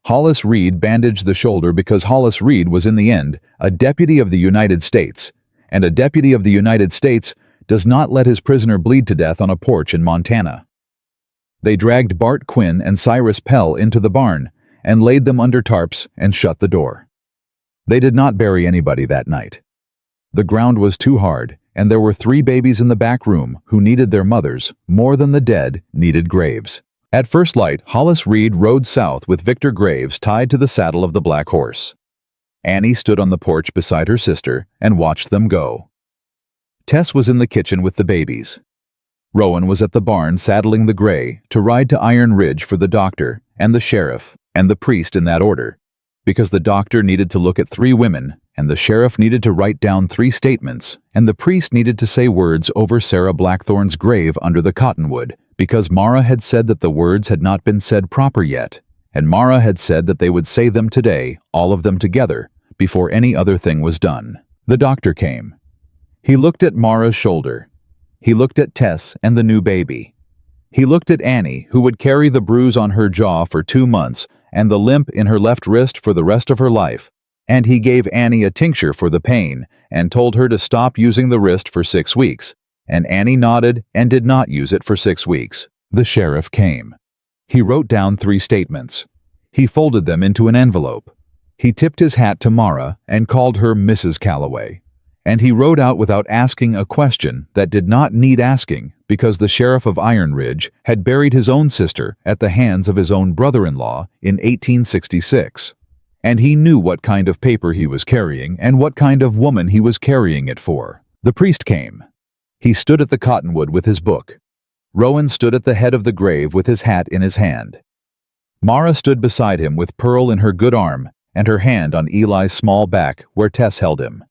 Hollis Reed bandaged the shoulder because Hollis Reed was in the end a deputy of the United States, and a deputy of the United States does not let his prisoner bleed to death on a porch in Montana. They dragged Bart Quinn and Cyrus Pell into the barn and laid them under tarps and shut the door. They did not bury anybody that night. The ground was too hard, and there were 3 babies in the back room who needed their mothers more than the dead needed graves. At first light, Hollis Reed rode south with Victor Graves tied to the saddle of the black horse. Annie stood on the porch beside her sister and watched them go. Tess was in the kitchen with the babies. Rowan was at the barn saddling the gray to ride to Iron Ridge for the doctor and the sheriff and the priest in that order, because the doctor needed to look at 3 women, and the sheriff needed to write down 3 statements, and the priest needed to say words over Sarah Blackthorn's grave under the cottonwood, because Mara had said that the words had not been said proper yet, and Mara had said that they would say them today, all of them together, before any other thing was done. The doctor came. He looked at Mara's shoulder. He looked at Tess and the new baby. He looked at Annie, who would carry the bruise on her jaw for 2 months and the limp in her left wrist for the rest of her life, and he gave Annie a tincture for the pain and told her to stop using the wrist for 6 weeks, and Annie nodded and did not use it for 6 weeks. The sheriff came. He wrote down 3 statements. He folded them into an envelope. He tipped his hat to Mara and called her Mrs. Calloway. And he rode out without asking a question that did not need asking, because the sheriff of Iron Ridge had buried his own sister at the hands of his own brother-in-law in 1866. And he knew what kind of paper he was carrying and what kind of woman he was carrying it for. The priest came. He stood at the cottonwood with his book. Rowan stood at the head of the grave with his hat in his hand. Mara stood beside him with Pearl in her good arm and her hand on Eli's small back where Tess held him.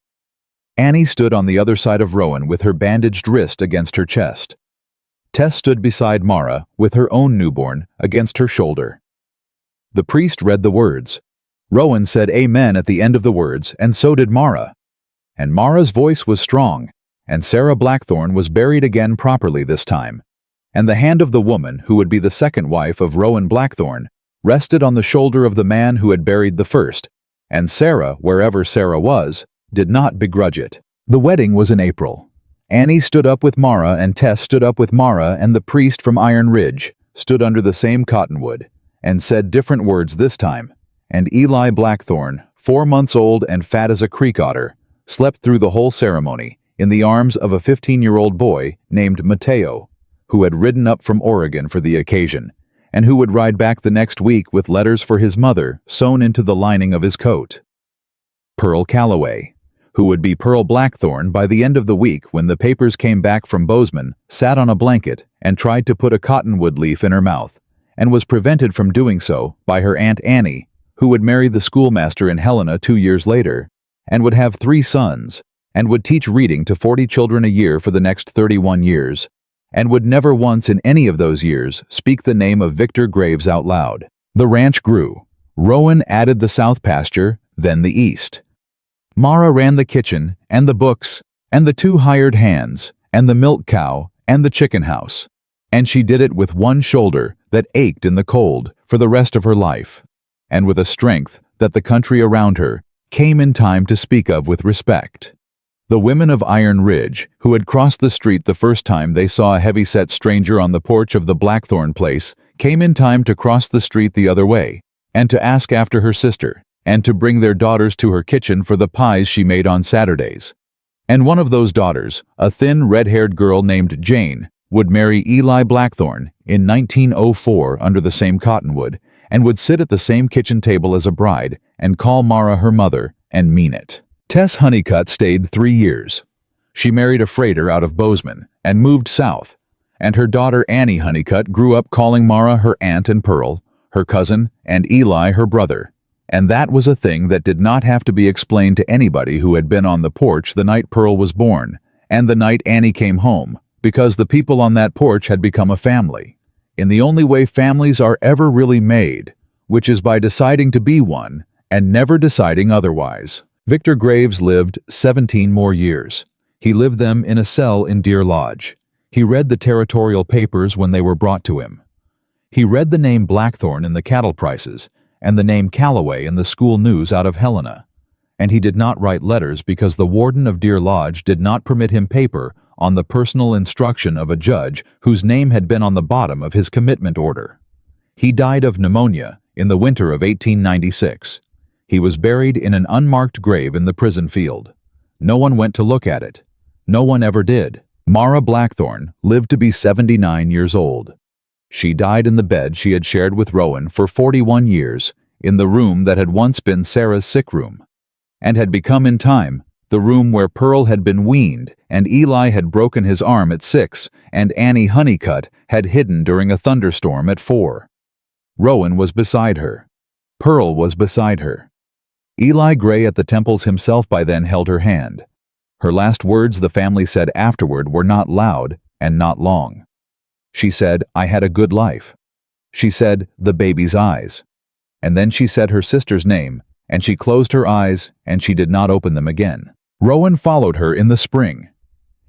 Annie stood on the other side of Rowan with her bandaged wrist against her chest. Tess stood beside Mara with her own newborn against her shoulder. The priest read the words. Rowan said amen at the end of the words, and so did Mara. And Mara's voice was strong, and Sarah Blackthorne was buried again properly this time, and the hand of the woman who would be the second wife of Rowan Blackthorne rested on the shoulder of the man who had buried the first, and Sarah, wherever Sarah was, did not begrudge it. The wedding was in April. Annie stood up with Mara and Tess stood up with Mara, and the priest from Iron Ridge stood under the same cottonwood and said different words this time, and Eli Blackthorne, 4 months old and fat as a creek otter, slept through the whole ceremony in the arms of a 15-year-old boy named Mateo, who had ridden up from Oregon for the occasion, and who would ride back the next week with letters for his mother sewn into the lining of his coat. Pearl Calloway, who would be Pearl Blackthorne by the end of the week when the papers came back from Bozeman, sat on a blanket and tried to put a cottonwood leaf in her mouth, and was prevented from doing so by her Aunt Annie, who would marry the schoolmaster in Helena 2 years later, and would have 3 sons, and would teach reading to 40 children a year for the next 31 years, and would never once in any of those years speak the name of Victor Graves out loud. The ranch grew. Rowan added the south pasture, then the east. Mara ran the kitchen, and the books, and the 2 hired hands, and the milk cow, and the chicken house. And she did it with one shoulder that ached in the cold for the rest of her life, and with a strength that the country around her came in time to speak of with respect. The women of Iron Ridge, who had crossed the street the first time they saw a heavy-set stranger on the porch of the Blackthorne place, came in time to cross the street the other way, and to ask after her sister, and to bring their daughters to her kitchen for the pies she made on Saturdays. And one of those daughters, a thin, red-haired girl named Jane, would marry Eli Blackthorne in 1904 under the same cottonwood, and would sit at the same kitchen table as a bride, and call Mara her mother, and mean it. Tess Honeycutt stayed 3 years. She married a freighter out of Bozeman, and moved south, and her daughter Annie Honeycutt grew up calling Mara her aunt and Pearl, her cousin, and Eli her brother. And that was a thing that did not have to be explained to anybody who had been on the porch the night Pearl was born, and the night Annie came home, because the people on that porch had become a family, in the only way families are ever really made, which is by deciding to be one, and never deciding otherwise. Victor Graves lived 17 more years. He lived them in a cell in Deer Lodge. He read the territorial papers when they were brought to him. He read the name Blackthorne in the cattle prices, and the name Calloway in the school news out of Helena. And he did not write letters because the warden of Deer Lodge did not permit him paper on the personal instruction of a judge whose name had been on the bottom of his commitment order. He died of pneumonia in the winter of 1896. He was buried in an unmarked grave in the prison field. No one went to look at it. No one ever did. Mara Blackthorne lived to be 79 years old. She died in the bed she had shared with Rowan for 41 years, in the room that had once been Sarah's sick room, and had become in time the room where Pearl had been weaned, and Eli had broken his arm at 6, and Annie Honeycutt had hidden during a thunderstorm at 4. Rowan was beside her. Pearl was beside her. Eli Gray at the temples himself by then held her hand. Her last words the family said afterward were not loud and not long. She said, "I had a good life." She said, "the baby's eyes." And then she said her sister's name, and she closed her eyes, and she did not open them again. Rowan followed her in the spring.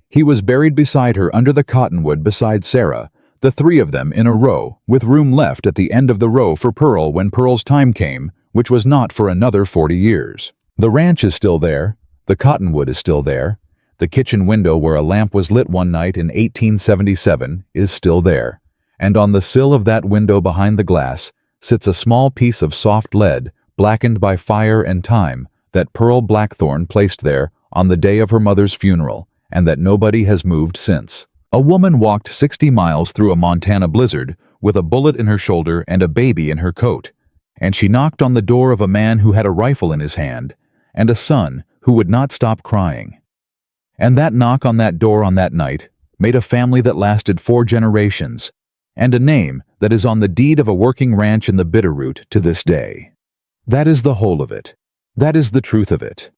He was buried beside her under the cottonwood beside Sarah, the three of them in a row, with room left at the end of the row for Pearl when Pearl's time came, which was not for another 40 years. The ranch is still there, the cottonwood is still there, the kitchen window where a lamp was lit one night in 1877 is still there, and on the sill of that window behind the glass sits a small piece of soft lead, blackened by fire and time, that Pearl Blackthorne placed there on the day of her mother's funeral, and that nobody has moved since. A woman walked 60 miles through a Montana blizzard with a bullet in her shoulder and a baby in her coat, and she knocked on the door of a man who had a rifle in his hand and a son who would not stop crying. And that knock on that door on that night made a family that lasted 4 generations, and a name that is on the deed of a working ranch in the Bitterroot to this day. That is the whole of it. That is the truth of it.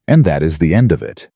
And that is the end of it.